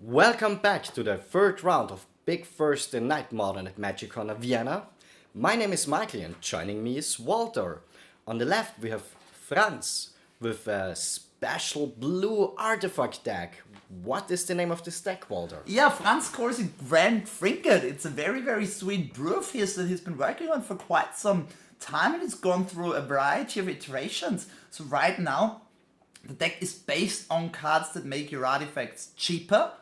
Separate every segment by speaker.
Speaker 1: Welcome back to the third round of Big Thursday Night Modern at MagicCon Vienna. My name is Michael and joining me is Walter. On the left we have Franz with a special blue artifact deck. What is the name of this deck, Walter?
Speaker 2: Yeah, Franz calls it Grand Trinket. It's a very, very sweet brew of his that he's been working on for quite some time, and it's gone through a variety of iterations. So right now, the deck is based on cards that make your artifacts cheaper,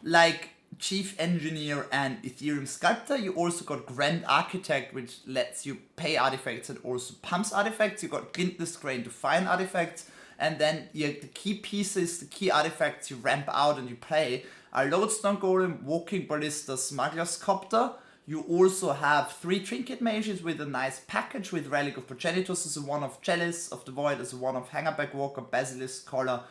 Speaker 2: like Chief Engineer and Ethereum Sculptor. You also got Grand Architect, which lets you pay artifacts and also pumps artifacts. You got Glintless Grain to find artifacts. And then the key pieces, the key artifacts you ramp out and you play are Lodestone Golem, Walking Ballista, Smuggler's Copter. You also have 3 Trinket Mages with a nice package with Relic of Progenitors as a one of Chalice of the Void, as a one of Hangerback Walker, Basilisk Collar,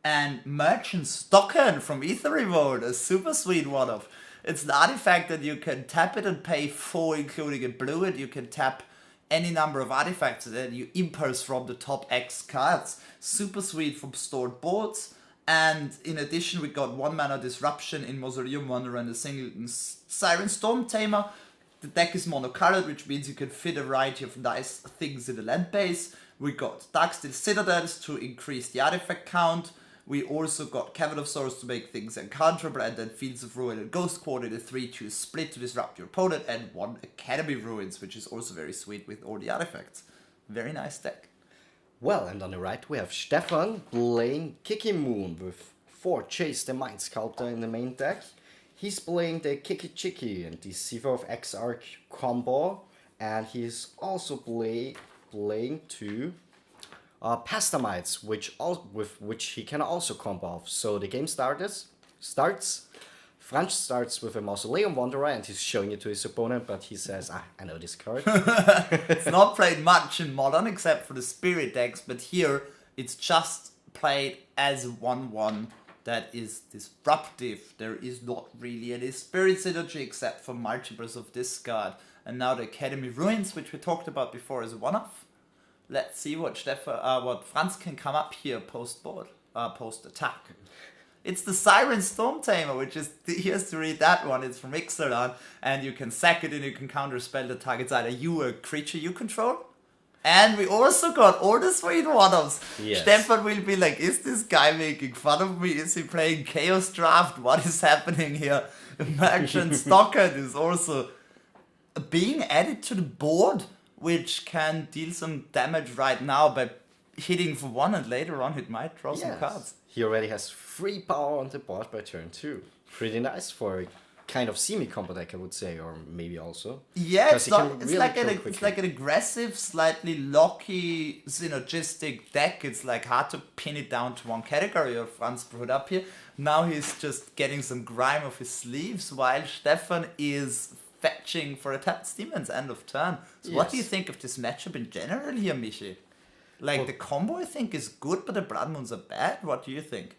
Speaker 2: and Merchant Stocken from Ether Revolt, a super sweet one of. It's an artifact that you can tap it and pay 4, including a blue, and you can tap any number of artifacts that you impulse from the top X cards. Super sweet from stored boards. And in addition, we got 1 mana Disruption in Mausoleum Wanderer and a Singleton Siren Storm Tamer. The deck is monocolored, which means you can fit a variety of nice things in the land base. We got Darksteel Citadels to increase the artifact count. We also got Cavern of Sorrows to make things uncounterable, and then Fields of Ruin and Ghost Quarter in a 3-2 split to disrupt your opponent, and 1 Academy Ruins, which is also very sweet with all the artifacts. Very nice deck.
Speaker 1: Well, and on the right we have Stefan playing Kiki Moon with 4 Chase the Mind Sculptor in the main deck. He's playing the Kiki Chiki and the Siva of Exarch combo, and he's also playing 2 Pastamites, with which he can also combo off. So the game starts. Franz starts with a Mausoleum Wanderer and he's showing it to his opponent, but he says, I know this card.
Speaker 2: It's not played much in Modern except for the Spirit decks, but here it's just played as 1-1 that is disruptive. There is not really any Spirit synergy except for multiples of this card. And now the Academy Ruins, which we talked about before, as a one-off. Let's see what Franz can come up here post-attack. It's the Siren Storm Tamer, which is, here's to read that one, it's from Ixalan, and you can sack it and you can counterspell the target's either you or a creature you control. And we also got all the sweet one-offs.
Speaker 1: Yes.
Speaker 2: Stefan will be like, is this guy making fun of me? Is he playing Chaos Draft? What is happening here? Merchant Stockard is also being added to the board, which can deal some damage right now by hitting for 1, and later on it might draw some cards.
Speaker 1: He already has 3 power on the board by turn 2. Pretty nice for a kind of semi-combo deck, I would say, or maybe also.
Speaker 2: Yeah, it's like an aggressive, slightly locky, synergistic deck. It's like hard to pin it down to one category, or Franz put up here. Now he's just getting some grime off his sleeves, while Stefan is fetching for a tapped Demons end of turn. So what do you think of this matchup in general here, Michi? Like, the combo I think is good, but the Blood Moons are bad. What do you think?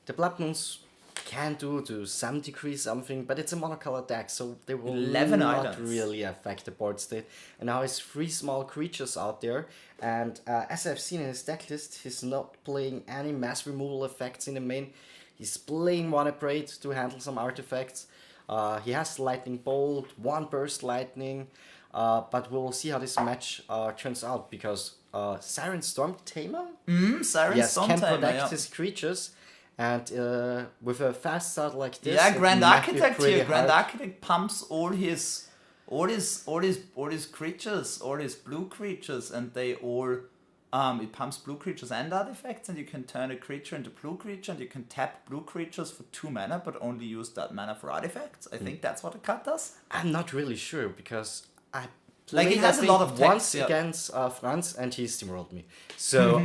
Speaker 1: The Blood Moons can do to some degree something, but it's a monocolor deck, so they will
Speaker 2: 11
Speaker 1: not
Speaker 2: items.
Speaker 1: really affect the board state. And now has 3 small creatures out there, and as I've seen in his deck list, he's not playing any mass removal effects in the main. He's playing 1 Abrade to handle some artifacts. He has Lightning Bolt, 1 Burst Lightning, but we'll see how this match turns out, because Siren Storm Tamer?
Speaker 2: Siren Storm
Speaker 1: can
Speaker 2: Tamer,
Speaker 1: protect his creatures, and with a fast start like this,
Speaker 2: Grand Architect here. Grand
Speaker 1: hard.
Speaker 2: Architect pumps all his creatures, all his blue creatures, and they all it pumps blue creatures and artifacts, and you can turn a creature into blue creature, and you can tap blue creatures for 2 mana, but only use that mana for artifacts. I think that's what the card does.
Speaker 1: I'm not really sure, because I
Speaker 2: Like, it has a lot of text,
Speaker 1: once against Franz, and he steamrolled me. So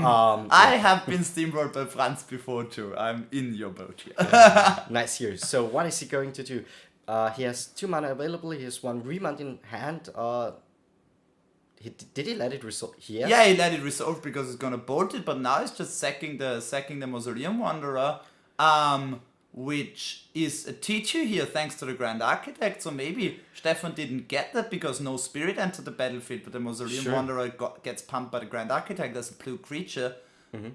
Speaker 2: I have been steamrolled by Franz before too. I'm in your boat here.
Speaker 1: nice here. So what is he going to do? He has 2 mana available. He has 1 Remand in hand. Did he let it resolve?
Speaker 2: Yeah, he let it resolve because it's gonna bolt it. But now he's just sacking the Mausoleum Wanderer, which is a T2 here thanks to the Grand Architect. So maybe Stefan didn't get that because no spirit entered the battlefield, but the Mausoleum Wanderer gets pumped by the Grand Architect as a blue creature,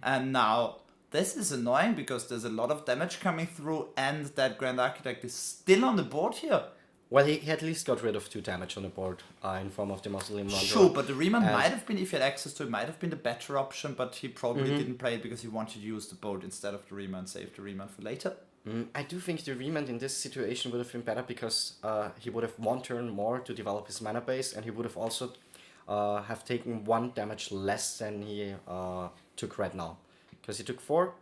Speaker 2: and now this is annoying because there's a lot of damage coming through and that Grand Architect is still on the board here.
Speaker 1: Well, he at least got rid of 2 damage on the board in form of the Mausoleum Wanderer.
Speaker 2: Sure, but the Riemann might have been, if he had access to it, might have been the better option, but he probably didn't play it because he wanted to use the board instead of the Riemann, save the Riemann for later.
Speaker 1: I do think the Riemann in this situation would have been better because he would have 1 turn more to develop his mana base, and he would have also have taken 1 damage less than he took right now. Because he took 4,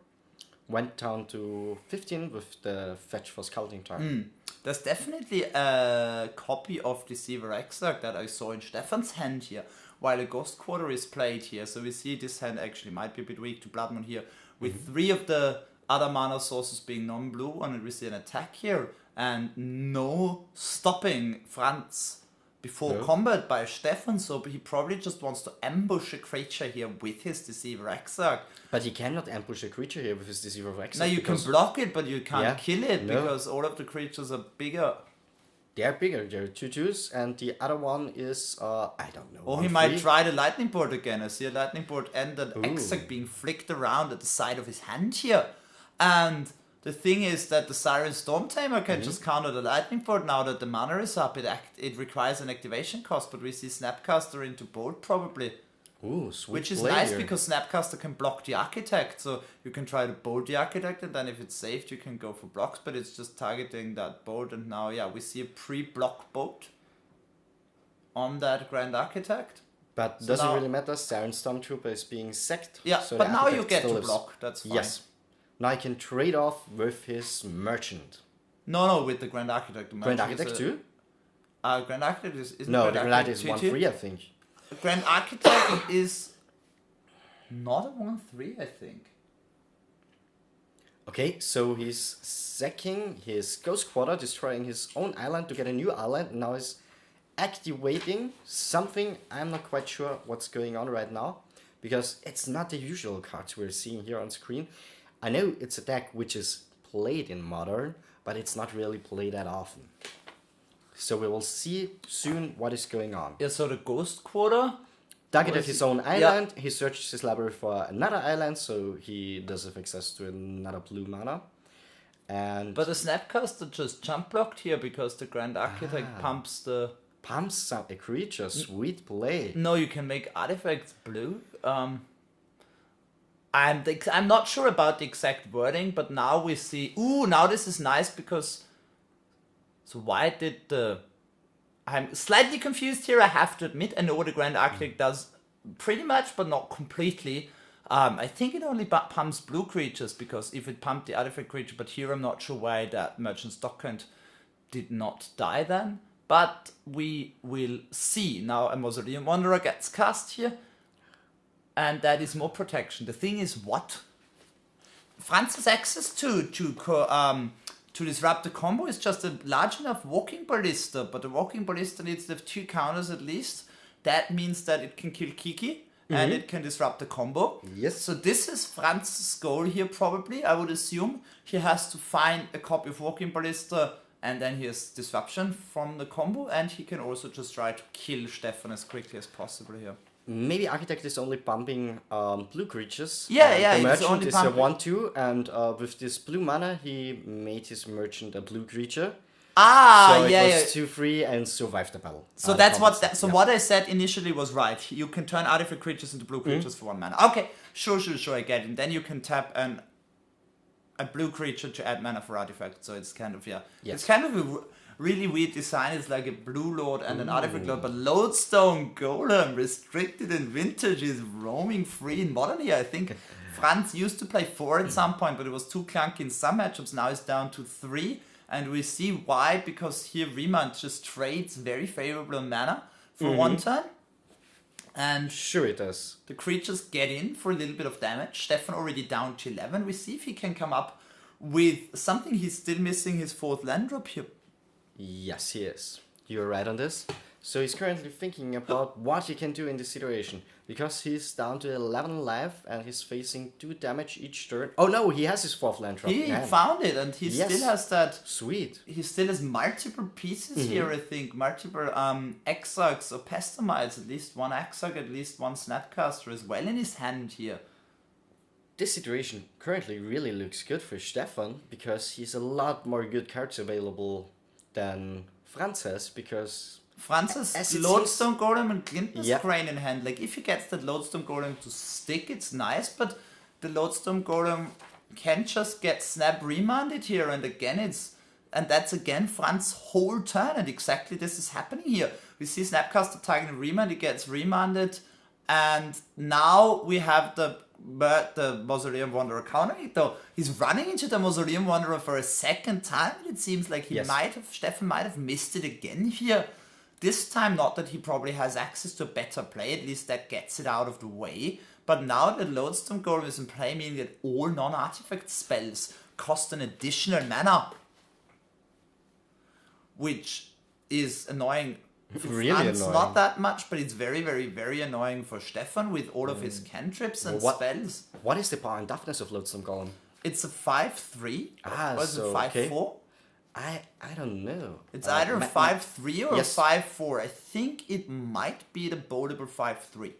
Speaker 1: went down to 15 with the fetch for scouting turn.
Speaker 2: There's definitely a copy of Deceiver Exarch that I saw in Stefan's hand here, while a Ghost Quarter is played here. So we see this hand actually might be a bit weak to Blood Moon here, with 3 of the other mana sources being non-blue, and we see an attack here, and no stopping Franz before combat by Stefan, so he probably just wants to ambush a creature here with his Deceiver Exarch.
Speaker 1: But he cannot ambush a creature here with his Deceiver Exarch.
Speaker 2: Now you can block it, but you can't kill it because all of the creatures are bigger.
Speaker 1: They're bigger, they're 2/2s, and the other one is, I don't know.
Speaker 2: Or he might try the Lightning Bolt again. I see a Lightning Bolt and an Exarch being flicked around at the side of his hand here. And the thing is that the Siren Storm Tamer can just counter the Lightning Bolt now that the mana is up. It requires an activation cost, but we see Snapcaster into Bolt probably.
Speaker 1: Ooh, sweet.
Speaker 2: Which is
Speaker 1: play
Speaker 2: nice
Speaker 1: here.
Speaker 2: because Snapcaster can block the Architect. So you can try to bolt the Architect, and then if it's saved, you can go for blocks, but it's just targeting that bolt. And now, we see a pre-block bolt on that Grand Architect.
Speaker 1: But
Speaker 2: So
Speaker 1: doesn't
Speaker 2: now-
Speaker 1: really matter, Siren Stormtrooper is being sacked.
Speaker 2: Yeah,
Speaker 1: so
Speaker 2: but
Speaker 1: the
Speaker 2: now you
Speaker 1: Architect
Speaker 2: get
Speaker 1: still
Speaker 2: to
Speaker 1: lives.
Speaker 2: block. That's fine.
Speaker 1: Yes. Now I can trade off with his Merchant.
Speaker 2: No, with the Grand Architect. The
Speaker 1: Grand
Speaker 2: Merchant is
Speaker 1: Architect too?
Speaker 2: Grand Architect isn't
Speaker 1: No,
Speaker 2: Grand
Speaker 1: the Grand Architect is
Speaker 2: 2/2?
Speaker 1: 1/3, I think.
Speaker 2: Grand Architect is not a 1/3, I think.
Speaker 1: Okay, so he's sacking his Ghost Quarter, destroying his own island to get a new island. Now he's activating something. I'm not quite sure what's going on right now, because it's not the usual cards we're seeing here on screen. I know it's a deck which is played in Modern, but it's not really played that often. So we will see soon what is going on.
Speaker 2: Yeah, so the Ghost Quarter.
Speaker 1: Targeted
Speaker 2: is
Speaker 1: his
Speaker 2: he-
Speaker 1: own
Speaker 2: yeah.
Speaker 1: island, he searches his library for another island, so he does have access to another blue mana. And
Speaker 2: But the Snapcaster just jump blocked here because the Grand Architect pumps the...
Speaker 1: pumps out a creature, sweet play.
Speaker 2: No, you can make artifacts blue. I'm not sure about the exact wording, but now we see... Ooh, now this is nice because... So why did the... I'm slightly confused here, I have to admit. I know what the Grand Architect does pretty much, but not completely. I think it only pumps blue creatures, because if it pumped the artifact creature, but here I'm not sure why that Merchant Stockhunt did not die then. But we will see. Now a Mausoleum Wanderer gets cast here, and that is more protection. The thing is, what? Franz has access to disrupt the combo is just a large enough Walking Ballista, but the Walking Ballista needs to have 2 counters at least. That means that it can kill Kiki, and it can disrupt the combo.
Speaker 1: Yes.
Speaker 2: So this is Franz's goal here probably, I would assume. He has to find a copy of Walking Ballista, and then he has disruption from the combo, and he can also just try to kill Stefan as quickly as possible here.
Speaker 1: Maybe Architect is only bumping blue creatures.
Speaker 2: Yeah,
Speaker 1: and
Speaker 2: yeah,
Speaker 1: the
Speaker 2: he's
Speaker 1: Merchant
Speaker 2: only
Speaker 1: is a
Speaker 2: bumping-
Speaker 1: 1/2, and with this blue mana, he made his Merchant a blue creature.
Speaker 2: Ah,
Speaker 1: So
Speaker 2: yeah,
Speaker 1: it
Speaker 2: yeah.
Speaker 1: was 2/3 and survived the battle.
Speaker 2: So
Speaker 1: The
Speaker 2: that's
Speaker 1: combat
Speaker 2: what
Speaker 1: step,
Speaker 2: what I said initially was right. You can turn artifact creatures into blue creatures for 1 mana. Okay, sure, I get it. And then you can tap a blue creature to add mana for artifact. So it's kind of
Speaker 1: Yes.
Speaker 2: it's kind of a really weird design. It's like a blue lord and an artifact lord, but Lodestone Golem restricted in vintage is roaming free in modern here. I think Franz used to play 4 at some point, but it was too clunky in some matchups. Now it's down to 3. And we see why, because here Riemann just trades very favorable mana for 1 turn. And
Speaker 1: Sure it does.
Speaker 2: the creatures get in for a little bit of damage. Stefan already down to 11. We see if he can come up with something. He's still missing his 4th land drop here.
Speaker 1: Yes, he is. You're right on this. So he's currently thinking about what he can do in this situation, because he's down to 11 life and he's facing 2 damage each turn. Oh no, he has his 4th land drop.
Speaker 2: He
Speaker 1: Man.
Speaker 2: found it, and he
Speaker 1: Yes.
Speaker 2: still has that.
Speaker 1: Sweet.
Speaker 2: He still has multiple pieces here, I think. Multiple Exarchs or Pestamites. At least 1 Exarch, at least 1 Snapcaster as well in his hand here.
Speaker 1: this situation currently really looks good for Stefan because he's a lot more good cards available than Franz has because
Speaker 2: Francis
Speaker 1: as it
Speaker 2: Lodestone Golem and Clint's
Speaker 1: Yeah.
Speaker 2: Crane in hand. Like if he gets that Lodestone Golem to stick, it's nice, but the Lodestone Golem can just get snap remanded here, and that's again Franz's whole turn, and exactly this is happening here. We see Snapcaster targeting remand, it gets remanded, and now we have the Mausoleum Wanderer countering it, though. He's running into the Mausoleum Wanderer for a second time, and it seems like
Speaker 1: Yes.
Speaker 2: Stefan might have missed it again here. This time, not that he probably has access to a better play, at least that gets it out of the way. But now that Lodestone Golem is in play, meaning that all non-artifact spells cost an additional mana, which is annoying. For
Speaker 1: Really
Speaker 2: Franz,
Speaker 1: annoying.
Speaker 2: not that much, but it's very, very, very annoying for Stefan with all of his cantrips and spells.
Speaker 1: What is the power and toughness of Lodestone Golem?
Speaker 2: It's a 5/3.
Speaker 1: Ah,
Speaker 2: or is
Speaker 1: so,
Speaker 2: it 5/4?
Speaker 1: okay. I don't know.
Speaker 2: It's either 5/3 or
Speaker 1: Yes.
Speaker 2: 5/4. I think it might be the boldable 5/3.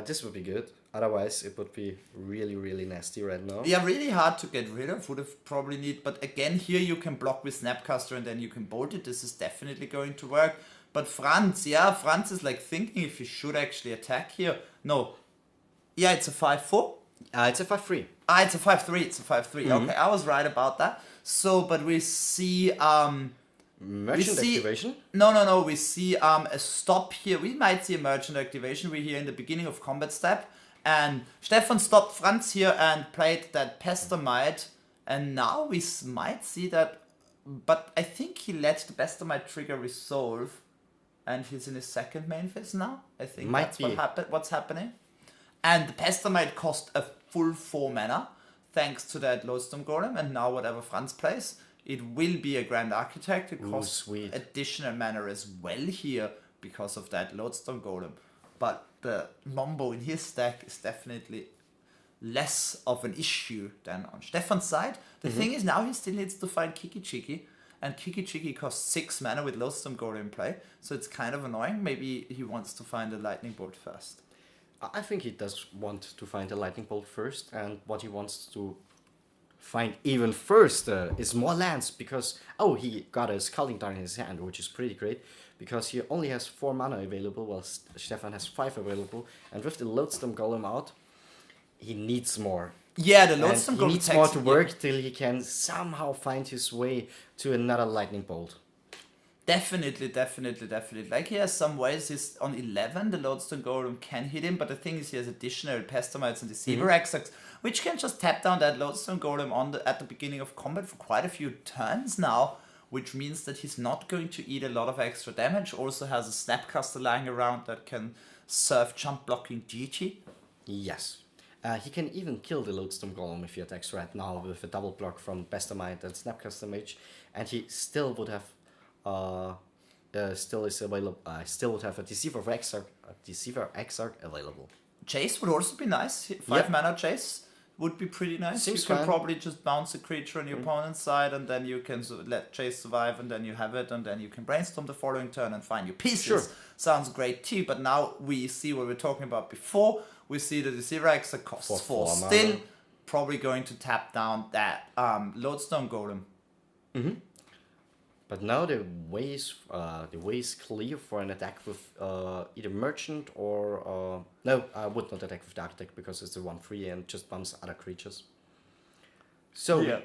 Speaker 1: This would be good. Otherwise, it would be really, really nasty right now.
Speaker 2: Yeah, really hard to get rid of. Would have probably need, but again, here you can block with Snapcaster and then you can bolt it. This is definitely going to work. But Franz is like thinking if he should actually attack here. No. Yeah, it's a 5/4.
Speaker 1: It's a 5/3.
Speaker 2: It's a 5/3. It's a 5/3. Okay, I was right about that. So, but we see
Speaker 1: Merchant activation?
Speaker 2: No. We see a stop here. We might see a merchant activation. We're here in the beginning of combat step. And Stefan stopped Franz here and played that Pestamite. And now we might see that. But I think he let the Pestamite trigger resolve. And he's in his second main phase now. I think
Speaker 1: Might
Speaker 2: that's
Speaker 1: be.
Speaker 2: what's happening. And the Pestamite cost a full 4 mana. Thanks to that Lodestone Golem. And now whatever Franz plays, it will be a Grand Architect. It costs
Speaker 1: sweet.
Speaker 2: additional mana as well here because of that Lodestone Golem. But the Mombo in his stack is definitely less of an issue than on Stefan's side. The thing is now he still needs to find Kiki Chiki. And Kiki Chiki costs 6 mana with Lodestone Golem in play. So it's kind of annoying. Maybe he wants to find a Lightning Bolt first.
Speaker 1: I think he does want to find a lightning bolt first, and what he wants to find even first is more lands because he got a Scalding Dart in his hand, which is pretty great because he only has 4 mana available while Stefan has 5 available, and with the Lodestone Golem out, he needs more.
Speaker 2: Yeah, the
Speaker 1: And
Speaker 2: Lodestone
Speaker 1: he
Speaker 2: Golem
Speaker 1: needs more to
Speaker 2: takes-
Speaker 1: work till he can somehow find his way to another lightning bolt.
Speaker 2: Definitely. Like he has some ways, he's on 11, the Lodestone Golem can hit him, but the thing is he has additional Pestamites and Deceiver Exarchs, which can just tap down that Lodestone Golem at the beginning of combat for quite a few turns now, which means that he's not going to eat a lot of extra damage. Also has a Snapcaster lying around that can serve jump blocking GG.
Speaker 1: Yes. He can even kill the Lodestone Golem if he attacks right now with a double block from Pestamite and Snapcaster Mage, and he still would have still would have a Deceiver Exarch available.
Speaker 2: Chase would also be nice. 5 mana Chase would be pretty nice.
Speaker 1: Seems
Speaker 2: you can
Speaker 1: fine.
Speaker 2: probably just bounce a creature on your opponent's side, and then you can let Chase survive, and then you have it, and then you can brainstorm the following turn and find your pieces.
Speaker 1: Sure.
Speaker 2: Sounds great too, but now we see what we were talking about before. We see the Deceiver Exarch costs
Speaker 1: For
Speaker 2: 4
Speaker 1: 4
Speaker 2: still.
Speaker 1: mana.
Speaker 2: Probably going to tap down that Lodestone Golem.
Speaker 1: But now the way is clear for an attack with either Merchant or no, I would not attack with the Architect because it's a 1/3 and just bumps other creatures. So,
Speaker 2: Yeah.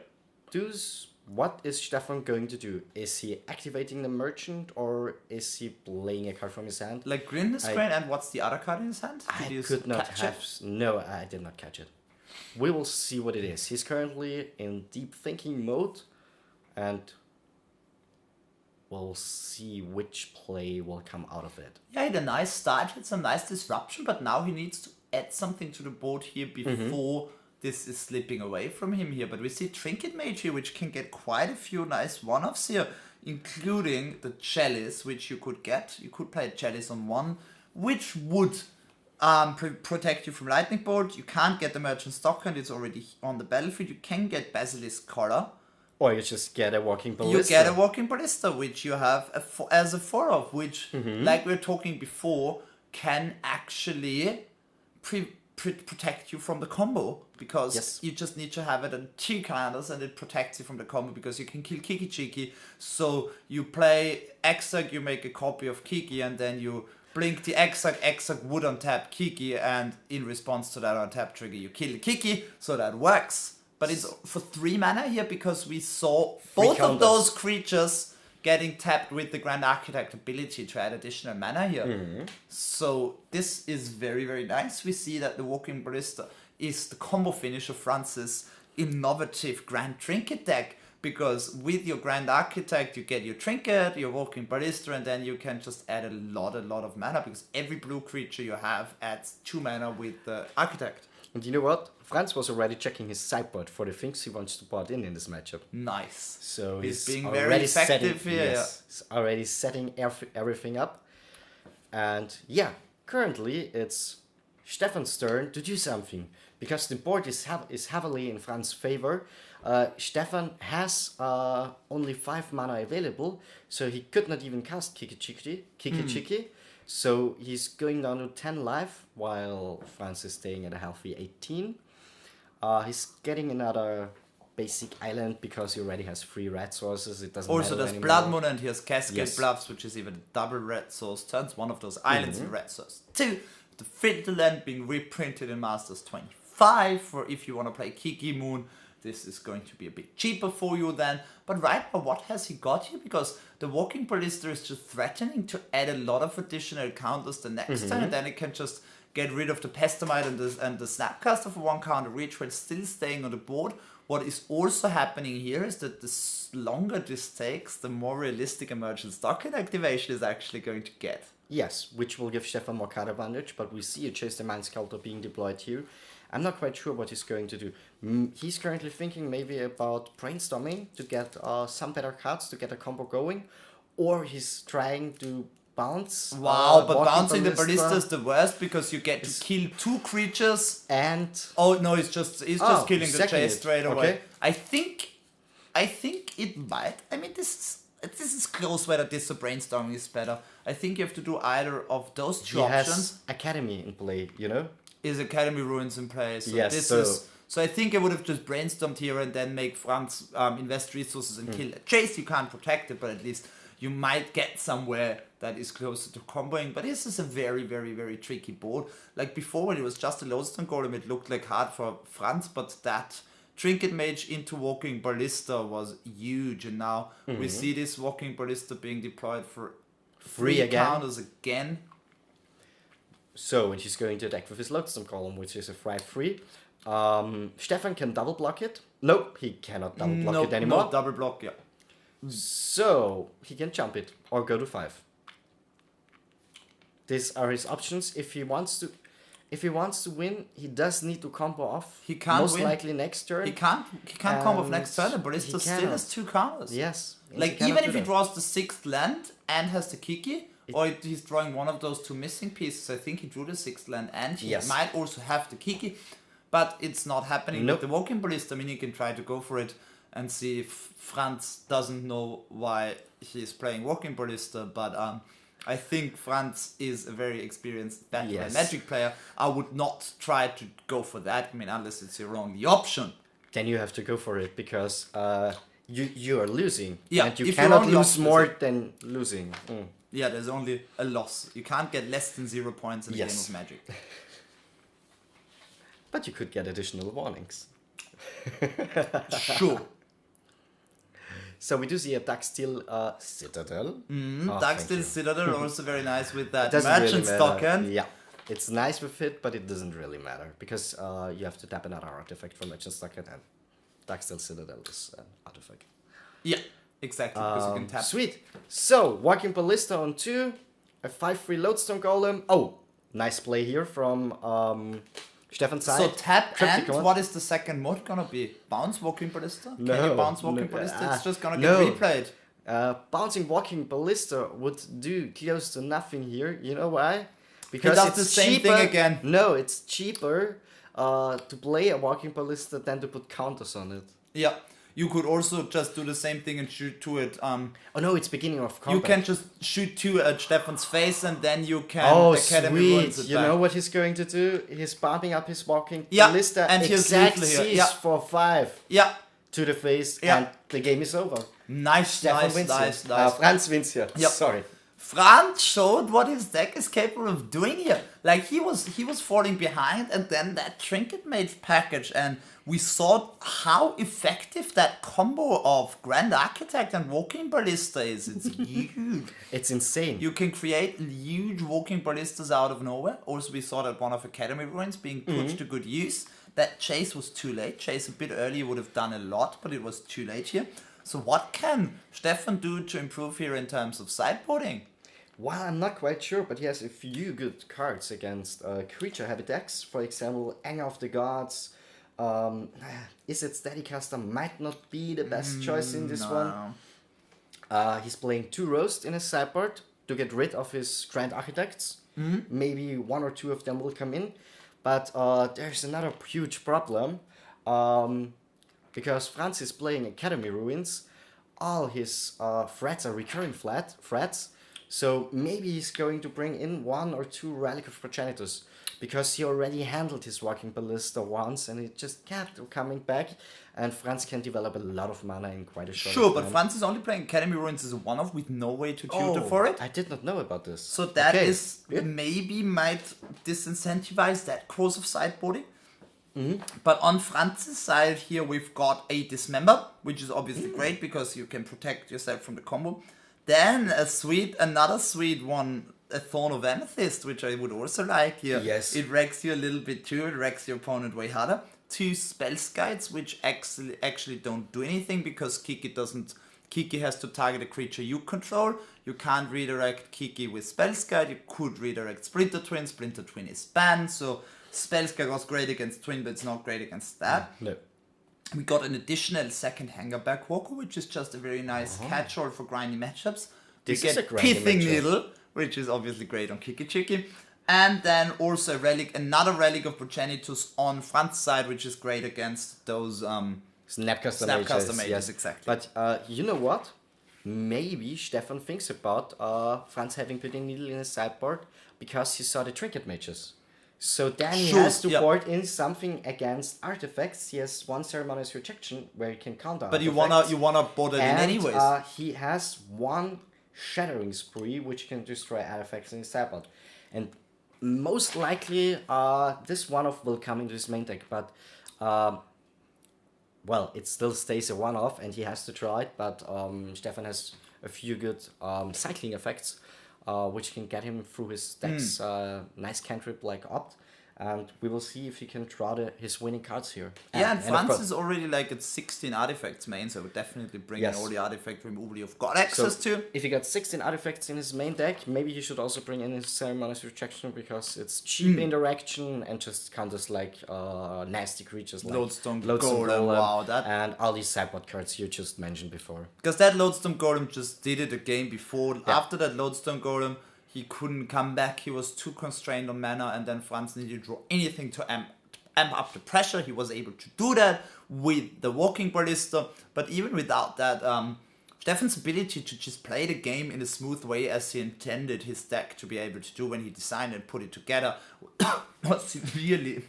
Speaker 1: what is Stefan going to do? Is he activating the Merchant or is he playing a card from his hand?
Speaker 2: Like Kundegraber, and what's the other card in his hand?
Speaker 1: I
Speaker 2: Did you
Speaker 1: could not
Speaker 2: catch
Speaker 1: have.
Speaker 2: it?
Speaker 1: No, I did not catch it. We will see what it is. He's currently in deep thinking mode, and we'll see which play will come out of it.
Speaker 2: Yeah, he had a nice start, had some nice disruption, but now he needs to add something to the board here before this is slipping away from him here. But we see Trinket Mage here, which can get quite a few nice one-offs here, including the Chalice, which you could get. You could play a Chalice on 1, which would protect you from Lightning Bolt. You can't get the Merchant Stockhand, it's already on the battlefield. You can get Basilisk Collar.
Speaker 1: Or you just get a Walking Ballista.
Speaker 2: You get a Walking Ballista, which you have as a 4 of, which, like we were talking before, can actually protect you from the combo, because
Speaker 1: Yes.
Speaker 2: you just need to have it on 2 counters and it protects you from the combo, because you can kill Kiki Chiki. So you play Exarch, you make a copy of Kiki, and then you blink the Exarch would untap Kiki, and in response to that untap trigger you kill Kiki, so that works. But it's for 3 mana here, because we saw both of
Speaker 1: counters.
Speaker 2: those creatures getting tapped with the Grand Architect ability to add additional mana here. So this is very, very nice. We see that the Walking Ballista is the combo finish of France's innovative Grand Trinket deck, because with your Grand Architect you get your Trinket, your Walking Ballista, and then you can just add a lot of mana, because every blue creature you have adds 2 mana with the Architect.
Speaker 1: And you know what? Franz was already checking his sideboard for the things he wants to put in this matchup.
Speaker 2: Nice.
Speaker 1: So
Speaker 2: He's
Speaker 1: he's
Speaker 2: being
Speaker 1: already
Speaker 2: very effective
Speaker 1: setting,
Speaker 2: here.
Speaker 1: yes, he's already setting everything up. And yeah, currently it's Stefan's turn to do something, because the board is heavily in Franz's favor. Stefan has only 5 mana available, so he could not even cast Kiki Chiki. So he's going down to 10 life, while Franz is staying at a healthy 18. He's getting another basic island, because he already has 3 red sources. It doesn't
Speaker 2: Also,
Speaker 1: matter
Speaker 2: there's
Speaker 1: anymore.
Speaker 2: Blood Moon, and he has Cascade
Speaker 1: Yes.
Speaker 2: Bluffs, which is even a double red source. Turns one of those islands in red source 2. The Finterland being reprinted in Masters 25 for if you want to play Kiki Moon. This is going to be a bit cheaper for you then. But right now, what has he got here? Because the Walking Ballista is just threatening to add a lot of additional counters the next turn, and then it can just get rid of the Pestamite and the Snapcaster for 1 counter reach while still staying on the board. What is also happening here is that the longer this takes, the more realistic Emergent Stockade activation is actually going to get.
Speaker 1: Yes, which will give Stefan more card advantage, but we see a Chase the Mind Sculptor being deployed here. I'm not quite sure what he's going to do. He's currently thinking maybe about brainstorming to get some better cards to get a combo going, or he's trying to bounce.
Speaker 2: Wow, but
Speaker 1: Walking
Speaker 2: bouncing the Ballista is the worst, because you get to kill 2 creatures.
Speaker 1: and
Speaker 2: Oh no, he's just killing the
Speaker 1: second
Speaker 2: chase
Speaker 1: it.
Speaker 2: straight away.
Speaker 1: Okay.
Speaker 2: I think it might. I mean, this is close whether this or brainstorming is better. I think you have to do either of those 2
Speaker 1: he
Speaker 2: options.
Speaker 1: has Academy in play, you know?
Speaker 2: Is Academy Ruins in play? So
Speaker 1: Yes,
Speaker 2: this
Speaker 1: so-
Speaker 2: is. So I think I would have just brainstormed here and then make Franz invest resources and kill a chase. You can't protect it, but at least you might get somewhere that is closer to comboing. But this is a very, very, very tricky board. Like before, when it was just a Lodestone Golem, it looked like hard for Franz, but that Trinket Mage into Walking Ballista was huge. And now we see this Walking Ballista being deployed for 3
Speaker 1: again.
Speaker 2: counters again.
Speaker 1: So, and he's going to attack with his Lodestone Column, which is a 5/3. Stefan can double block it. Nope, he cannot double block it anymore.
Speaker 2: No, double block, yeah.
Speaker 1: So he can jump it or go to 5. These are his options. If he wants to win, he does need to combo off.
Speaker 2: He can't
Speaker 1: most
Speaker 2: win.
Speaker 1: likely next turn.
Speaker 2: He can't combo off
Speaker 1: And
Speaker 2: next turn. The
Speaker 1: he
Speaker 2: Ballista still
Speaker 1: cannot.
Speaker 2: has 2 counters.
Speaker 1: Yes.
Speaker 2: Like,
Speaker 1: cannot
Speaker 2: even
Speaker 1: do
Speaker 2: if he
Speaker 1: that.
Speaker 2: draws the 6th land and has the Kiki, or he's drawing one of those 2 missing pieces, I think he drew the 6th land and he
Speaker 1: Yes.
Speaker 2: might also have the Kiki, but it's not happening
Speaker 1: Nope.
Speaker 2: with the Walking Ballista. I mean, you can try to go for it and see if Franz doesn't know why he's playing Walking Ballista, but I think Franz is a very experienced battle
Speaker 1: Yes.
Speaker 2: Magic player. I would not try to go for that, I mean, unless it's your only option.
Speaker 1: Then you have to go for it, because you are losing.
Speaker 2: Yeah,
Speaker 1: And you
Speaker 2: if your
Speaker 1: cannot
Speaker 2: only
Speaker 1: lose
Speaker 2: option is
Speaker 1: more
Speaker 2: it.
Speaker 1: than losing.
Speaker 2: Yeah, there's only a loss. You can't get less than 0 points in a
Speaker 1: Yes.
Speaker 2: game of Magic.
Speaker 1: But you could get additional warnings.
Speaker 2: Sure.
Speaker 1: So we do see a Darksteel Citadel.
Speaker 2: Darksteel Citadel also very nice with that
Speaker 1: Doesn't
Speaker 2: merchant
Speaker 1: really matter.
Speaker 2: token.
Speaker 1: Yeah, it's nice with it, but it doesn't really matter, because you have to tap another artifact from merchant token, and Darksteel Citadel is an artifact.
Speaker 2: Yeah, exactly. Because you can tap.
Speaker 1: Sweet. So Walking Ballista on 2, a 5/3 Lodestone Golem. Oh, nice play here from Stefan's side.
Speaker 2: So tap
Speaker 1: Cryptic
Speaker 2: and
Speaker 1: one.
Speaker 2: what is the second mod gonna be? Bounce Walking Ballista? Can you
Speaker 1: No,
Speaker 2: bounce Walking
Speaker 1: no,
Speaker 2: Ballista? It's just gonna
Speaker 1: no.
Speaker 2: get replayed.
Speaker 1: Bouncing Walking Ballista would do close to nothing here. You know why?
Speaker 2: does
Speaker 1: it's
Speaker 2: the same
Speaker 1: cheaper.
Speaker 2: thing again.
Speaker 1: No, it's cheaper to play a Walking Ballista than to put counters on it.
Speaker 2: Yeah. You could also just do the same thing and shoot two at
Speaker 1: Oh no, it's beginning of combat.
Speaker 2: you can just shoot two at Stefan's face and then you can
Speaker 1: Oh,
Speaker 2: Academy ruins
Speaker 1: sweet.
Speaker 2: it
Speaker 1: You
Speaker 2: back.
Speaker 1: know what he's going to do? He's bumping up his walking
Speaker 2: Yeah,
Speaker 1: ballista
Speaker 2: and he's
Speaker 1: exact
Speaker 2: lethal here.
Speaker 1: Cs
Speaker 2: Yeah.
Speaker 1: for 5
Speaker 2: Yeah.
Speaker 1: to the face,
Speaker 2: Yeah.
Speaker 1: and the game is over.
Speaker 2: Nice,
Speaker 1: Stefan
Speaker 2: nice,
Speaker 1: wins
Speaker 2: nice,
Speaker 1: here.
Speaker 2: nice.
Speaker 1: Franz wins here.
Speaker 2: Yep.
Speaker 1: Sorry.
Speaker 2: Franz showed what his deck is capable of doing here. Like he was falling behind, and then that Trinket mage package, and we saw how effective that combo of Grand Architect and Walking Ballista is. It's huge.
Speaker 1: It's insane.
Speaker 2: You can create huge Walking Ballistas out of nowhere. Also, we saw that one of Academy Ruins being put to good use. That chase was too late. Chase a bit earlier would have done a lot, but it was too late here. So what can Stefan do to improve here in terms of sideboarding?
Speaker 1: Well, I'm not quite sure, but he has a few good cards against creature-heavy decks. For example, ENG of the Gods. Is it Steadycaster? Might not be the best choice in this one. He's playing 2 Roast in his sideboard to get rid of his Grand Architects. Maybe 1 or 2 of them will come in. But there's another huge problem. Because Franz is playing Academy Ruins. All his threats are recurring threats. So maybe he's going to bring in 1 or 2 Relic of Progenitors. Because he already handled his Walking Ballista once and it just kept coming back. And Franz can develop a lot of mana in quite a short
Speaker 2: Sure, but
Speaker 1: time.
Speaker 2: Franz is only playing Academy Ruins as a one-off with no way to tutor for it.
Speaker 1: I did not know about this.
Speaker 2: So that
Speaker 1: Okay.
Speaker 2: is
Speaker 1: Yeah.
Speaker 2: maybe might disincentivize that course of sideboarding. But on Franz's side here, we've got a Dismember, which is obviously great because you can protect yourself from the combo. Then another sweet one, a Thorn of Amethyst, which I would also like here.
Speaker 1: Yes.
Speaker 2: It wrecks you a little bit too, it wrecks your opponent way harder. 2 Spell Guides, which actually don't do anything because Kiki has to target a creature you control. You can't redirect Kiki with Spell Guide. You could redirect Splinter Twin. Splinter Twin is banned, so Spell Guide was great against Twin, but it's not great against that.
Speaker 1: No.
Speaker 2: We got an additional second Hanger Backwalker, which is just a very nice catch-all for grindy matchups.
Speaker 1: This
Speaker 2: we
Speaker 1: is
Speaker 2: get
Speaker 1: a grindy
Speaker 2: Pithing
Speaker 1: matchup.
Speaker 2: Needle, which is obviously great on Kiki Chiki. And then also another Relic of Progenitors on front side, which is great against those
Speaker 1: Snapcaster
Speaker 2: mages,
Speaker 1: yes.
Speaker 2: exactly.
Speaker 1: But you know what? Maybe Stefan thinks about Franz having Pithing Needle in his sideboard because he saw the Trinket mages. So then he
Speaker 2: Sure,
Speaker 1: has to
Speaker 2: yeah.
Speaker 1: board in something against artifacts. He has 1 Ceremonious Rejection where he can counter
Speaker 2: But you
Speaker 1: artifacts.
Speaker 2: wanna board it in
Speaker 1: And
Speaker 2: anyways.
Speaker 1: he has 1 Shattering Spree which can destroy artifacts in his sideboard. And most likely this one-off will come into his main deck, but well, it still stays a one-off and he has to try it, but Stefan has a few good cycling effects which can get him through his deck's nice cantrip like Opt, and we will see if he can draw his winning cards here.
Speaker 2: Yeah, and
Speaker 1: of
Speaker 2: Franz
Speaker 1: course-
Speaker 2: is already like at 16 artifacts main, so I would definitely bring
Speaker 1: Yes.
Speaker 2: in all the artifact removal you've got access to.
Speaker 1: If he got 16 artifacts in his main deck, maybe he should also bring in his Ceremonious Rejection because it's cheap interaction and just counters like nasty creatures like
Speaker 2: Lodestone Golem, wow, that-
Speaker 1: and all these sideboard cards you just mentioned before.
Speaker 2: Because that Lodestone Golem just did it a game before. After that Lodestone Golem, he couldn't come back. He was too constrained on mana, and then Franz needed to draw anything to amp up the pressure. He was able to do that with the Walking Ballista, but even without that, Stefan's ability to just play the game in a smooth way as he intended his deck to be able to do when he designed and put it together was severely...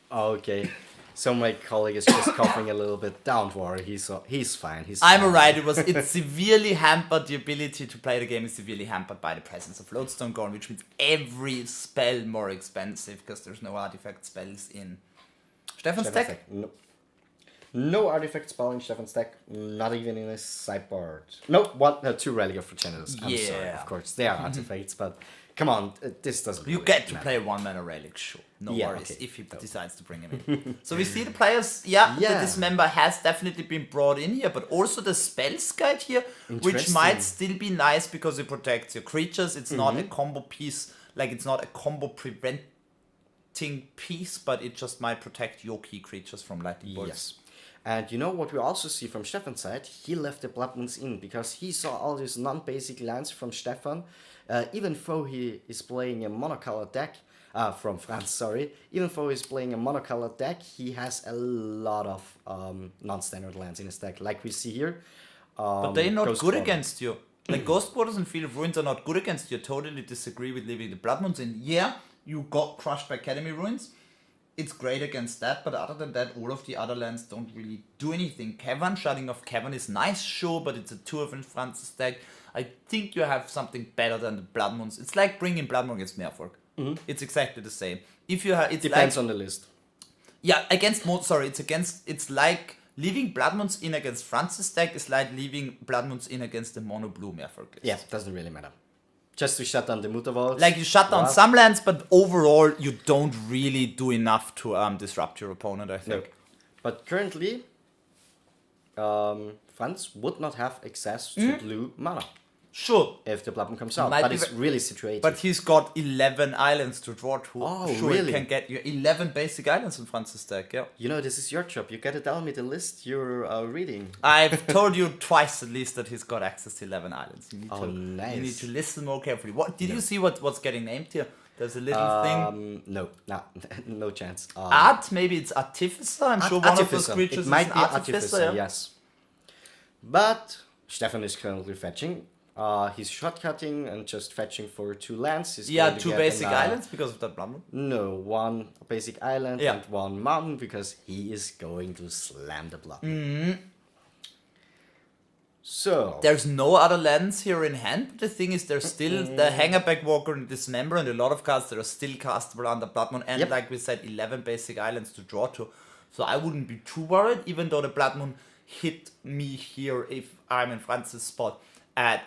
Speaker 1: Okay, so my colleague is just coughing a little bit. Don't worry, he's fine.
Speaker 2: I'm
Speaker 1: fine.
Speaker 2: alright, it's severely hampered, the ability to play the game is severely hampered by the presence of Lodestone Golem, which means every spell more expensive because there's no artifact spells in Stefan's deck.
Speaker 1: No artifact spell in Stefan's deck, not even in his sideboard. No, 2 Relic of Progenitors. I'm sorry,
Speaker 2: Yeah.
Speaker 1: of course, they are artifacts, but come on, this doesn't
Speaker 2: You
Speaker 1: really
Speaker 2: get to
Speaker 1: matter.
Speaker 2: play 1 mana relic, sure. No
Speaker 1: Yeah,
Speaker 2: worries,
Speaker 1: okay.
Speaker 2: if he decides to bring him in. So we see the players, the
Speaker 1: Yeah.
Speaker 2: Dismember has definitely been brought in here, but also the Spells Guide here, which
Speaker 1: Interesting.
Speaker 2: might still be nice because it protects your creatures. It's not a combo piece, like it's not a combo preventing piece, but it just might protect your key creatures from lightning bolts.
Speaker 1: Yes. And you know what we also see from Stefan's side? He left the Blood Moons in because he saw all these non-basic lands from Stefan. Even though he is playing a monocolored deck, from France, sorry. Even though he's playing a monocolored deck, he has a lot of non-standard lands in his deck, like we see here.
Speaker 2: But they're not
Speaker 1: Ghost
Speaker 2: good
Speaker 1: Quarter.
Speaker 2: against you. Like Ghost Quarters and Field of Ruins are not good against you. I totally disagree with leaving the Blood Moons in. Yeah, you got crushed by Academy Ruins. It's great against that, but other than that, all of the other lands don't really do anything. Cavern, shutting off Cavern is nice, sure, but it's a 2 of in France's deck. I think you have something better than the Blood Moons. It's like bringing Blood Moon against Merfolk. It's exactly the same. If you have, it's
Speaker 1: Depends
Speaker 2: like,
Speaker 1: on the list.
Speaker 2: yeah, it's like leaving Blood Moons in against France's deck is like leaving Blood Moons in against the mono blue Merfolk list.
Speaker 1: Yeah, doesn't really matter. Just to shut down the Muta Vaults.
Speaker 2: Like you shut down
Speaker 1: Well,
Speaker 2: some lands, but overall you don't really do enough to disrupt your opponent, I think.
Speaker 1: No. But currently, France would not have access to blue mana
Speaker 2: Sure,
Speaker 1: if the Blood Moon comes out.
Speaker 2: Might
Speaker 1: But
Speaker 2: be
Speaker 1: it's
Speaker 2: ve-
Speaker 1: really situated.
Speaker 2: but he's got 11 islands to draw to.
Speaker 1: Oh,
Speaker 2: sure,
Speaker 1: really?
Speaker 2: He can get you 11 basic islands in France's deck, yeah.
Speaker 1: You know, this is your job. You gotta tell me the list you're reading.
Speaker 2: I've told you twice at least that he's got access to 11 islands. You need,
Speaker 1: Oh, nice.
Speaker 2: you need to listen more carefully. What did you see what's getting named here? There's a little thing.
Speaker 1: No chance.
Speaker 2: Art, maybe it's Artificer. I'm sure one of those
Speaker 1: Artificer.
Speaker 2: creatures
Speaker 1: It might
Speaker 2: is
Speaker 1: be
Speaker 2: an Artificer. Yeah.
Speaker 1: yes. But Stefan is currently fetching. He's shortcutting and just fetching for 2 lands. He's
Speaker 2: Yeah,
Speaker 1: going to
Speaker 2: 2
Speaker 1: get
Speaker 2: basic
Speaker 1: an,
Speaker 2: islands because of that Blood Moon.
Speaker 1: No, 1 basic island
Speaker 2: Yeah.
Speaker 1: and 1 mountain because he is going to slam the block. So
Speaker 2: There's no other lands here in hand, but the thing is there's still the Hangerback Walker and Dismember and a lot of cards that are still castable under Blood Moon and
Speaker 1: Yep.
Speaker 2: like we said 11 basic islands to draw to. So I wouldn't be too worried even though the Blood Moon hit me here if I'm in France's spot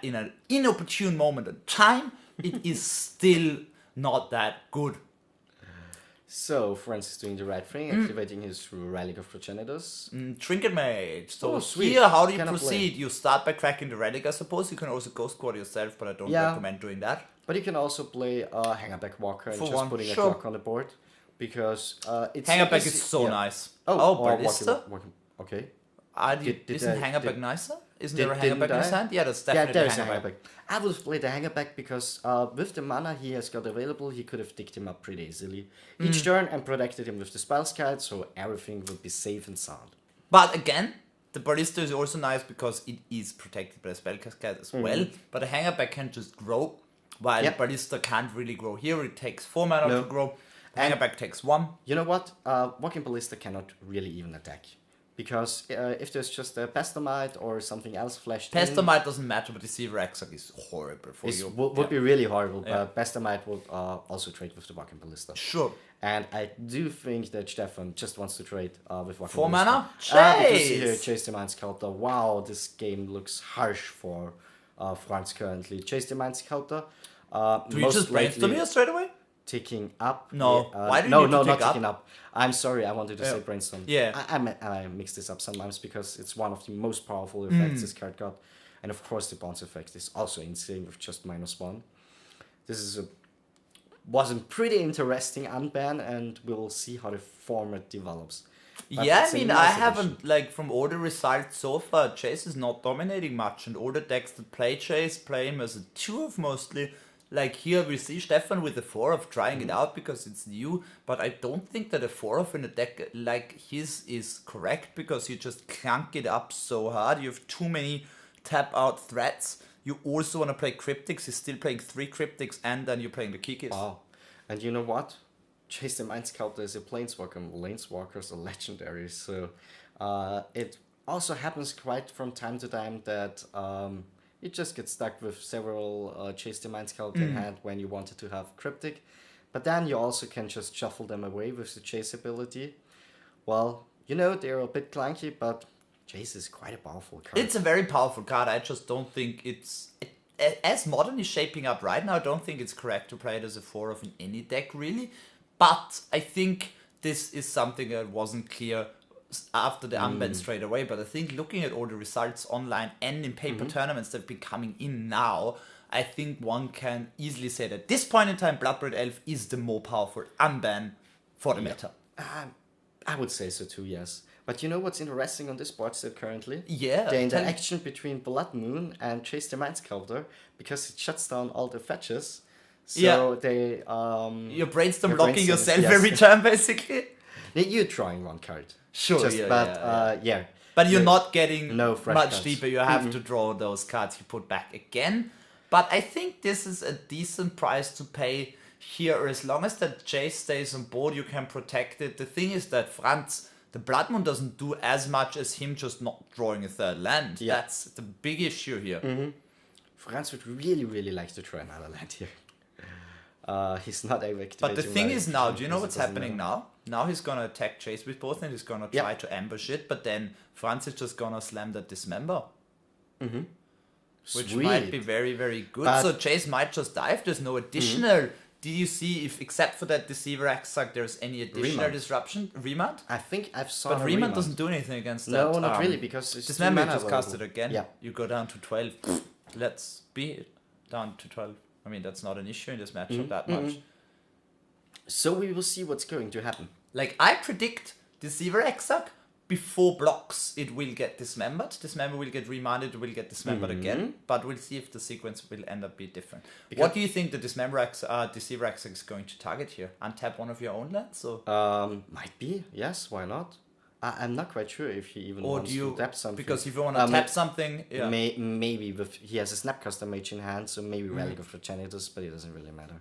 Speaker 2: in an inopportune moment in time. It is still not that good.
Speaker 1: So France is doing the right thing, activating his Relic of Progenitors.
Speaker 2: Trinket Mage. So
Speaker 1: Oh, sweet.
Speaker 2: here, how do you
Speaker 1: Cannot
Speaker 2: proceed? You start by cracking the relic, I suppose. You can also Ghost Quarter yourself, but I don't
Speaker 1: Yeah.
Speaker 2: recommend doing that.
Speaker 1: But you can also play Hangerback Walker and
Speaker 2: For
Speaker 1: just
Speaker 2: one,
Speaker 1: putting
Speaker 2: sure.
Speaker 1: a clock on the board. Because it's...
Speaker 2: Hangerback
Speaker 1: it's-
Speaker 2: is so
Speaker 1: yeah.
Speaker 2: nice.
Speaker 1: or
Speaker 2: Ballista?
Speaker 1: Okay.
Speaker 2: Isn't
Speaker 1: did-
Speaker 2: Hangerback nicer? Isn't
Speaker 1: did-
Speaker 2: there a
Speaker 1: didn't
Speaker 2: Hangerback in his
Speaker 1: I?
Speaker 2: hand? Yeah, that's
Speaker 1: Yeah,
Speaker 2: definitely
Speaker 1: there is a
Speaker 2: Hangerback.
Speaker 1: Hangerback. I would have played the Hangerback because with the mana he has got available, he could have dicked him up pretty easily each turn and protected him with the Spell Guide, so everything would be safe and sound.
Speaker 2: But again, the Ballista is also nice because it is protected by the Spellcast Guide as well. But the Hangerback can just grow, while
Speaker 1: Yep.
Speaker 2: the Ballista can't really grow. Here it takes 4 mana
Speaker 1: No.
Speaker 2: to grow. Hangerback takes 1.
Speaker 1: You know what? Walking Ballista cannot really even attack. Because if there's just a Pestomite or something else flashed in...
Speaker 2: Pestomite doesn't matter, but Deceiver Exarch is horrible for
Speaker 1: It
Speaker 2: you.
Speaker 1: would be really horrible,
Speaker 2: Yeah.
Speaker 1: but Pestomite would also trade with the Walking Ballista.
Speaker 2: Sure.
Speaker 1: And I do think that Stefan just wants to trade with Walking
Speaker 2: 4
Speaker 1: Ballista.
Speaker 2: mana?
Speaker 1: Because here,
Speaker 2: Chase!
Speaker 1: Chase the Mind Sculptor. Wow, this game looks harsh for France currently. Chase the Mind Sculptor.
Speaker 2: Do you just brainstorm here straight away?
Speaker 1: Ticking up.
Speaker 2: No. Why do you
Speaker 1: no,
Speaker 2: need to
Speaker 1: not
Speaker 2: tick up?
Speaker 1: ticking up. I'm sorry, I wanted to
Speaker 2: Yeah.
Speaker 1: say brainstorm.
Speaker 2: Yeah.
Speaker 1: I mix this up sometimes because it's one of the most powerful effects this card got. And of course the bounce effect is also insane with just -1. This is was a pretty interesting unban and we'll see how the format develops. But
Speaker 2: Yeah,
Speaker 1: it's
Speaker 2: I
Speaker 1: a
Speaker 2: mean,
Speaker 1: nice
Speaker 2: I
Speaker 1: addition.
Speaker 2: haven't, like, from all the results so far, Chase is not dominating much, and all the decks that play Chase play him as a 2-of mostly. Like, here we see Stefan with a 4-of trying it out because it's new, but I don't think that a 4-of in a deck like his is correct because you just clunk it up so hard. You have too many tap-out threats. You also want to play Cryptics, he's still playing 3 Cryptics, and then you're playing the Kikis.
Speaker 1: Wow. And you know what? Chase the Mind Sculptor is a Planeswalker. Planeswalkers are legendary, so it also happens quite from time to time that you just get stuck with several Chase the Mind Sculptor in hand when you wanted to have Cryptic. But then you also can just shuffle them away with the Chase ability. Well, you know, they're a bit clunky, but Chase is quite a powerful card.
Speaker 2: It's a very powerful card. I just don't think it's... As Modern is shaping up right now, I don't think it's correct to play it as a 4-of in any deck, really. But I think this is something that wasn't clear after the unban straight away. But I think looking at all the results online and in paper tournaments that have been coming in now, I think one can easily say that at this point in time, Bloodbraid Elf is the more powerful unban for the meta.
Speaker 1: I would say so too, yes. But you know what's interesting on this board set currently?
Speaker 2: Yeah.
Speaker 1: The interaction between Blood Moon and Chase the Mind Sculptor, because it shuts down all the fetches. So they
Speaker 2: You're brainstorm
Speaker 1: your
Speaker 2: blocking
Speaker 1: brainstorm
Speaker 2: yourself
Speaker 1: is-
Speaker 2: every turn, basically.
Speaker 1: You're drawing one card.
Speaker 2: Sure,
Speaker 1: Just,
Speaker 2: yeah,
Speaker 1: but
Speaker 2: yeah. But you're
Speaker 1: You're-
Speaker 2: not getting
Speaker 1: no fresh
Speaker 2: much
Speaker 1: cards.
Speaker 2: deeper. You have to draw those cards you put back again. But I think this is a decent price to pay here. As long as that chase stays on board, you can protect it. The thing is that Franz, the Blood Moon doesn't do as much as him just not drawing a third land.
Speaker 1: Yeah.
Speaker 2: That's the big issue here.
Speaker 1: Franz would really, really like to try another land here. He's not able to.
Speaker 2: But the thing is now, do you know what's happening now? Now he's gonna attack Chase with both and he's gonna try to ambush it, but then Franz is just gonna slam that Dismember. Which might be very, very good.
Speaker 1: But-
Speaker 2: So Chase might just die if there's no additional. Did you see if, except for that Deceiver Exarch, there's any additional
Speaker 1: Remand.
Speaker 2: disruption? Remand?
Speaker 1: I think I've saw.
Speaker 2: But
Speaker 1: a
Speaker 2: Remand
Speaker 1: remand.
Speaker 2: doesn't do anything against that.
Speaker 1: No, not really, because it's
Speaker 2: Dismember,
Speaker 1: two
Speaker 2: you just
Speaker 1: mana
Speaker 2: cast it
Speaker 1: available.
Speaker 2: again.
Speaker 1: Yeah.
Speaker 2: You go down to 12. Let's be down to 12. I mean, that's not an issue in this matchup that much.
Speaker 1: So we will see what's going to happen.
Speaker 2: Like, I predict Deceiver Exarch, before blocks, it will get dismembered. Dismember will get remanded, it will get dismembered again. But we'll see if the sequence will end up being different. What do you think the Deceiver Exarch is going to target here? Untap one of your own lands? Or
Speaker 1: Might be, yes, why not? I'm not quite sure if he even
Speaker 2: or
Speaker 1: wants
Speaker 2: do you
Speaker 1: to tap something.
Speaker 2: because if you want to tap something, yeah.
Speaker 1: Maybe with, he has a Snapcaster Mage in hand, so maybe Relic of Progenitus, but it doesn't really matter.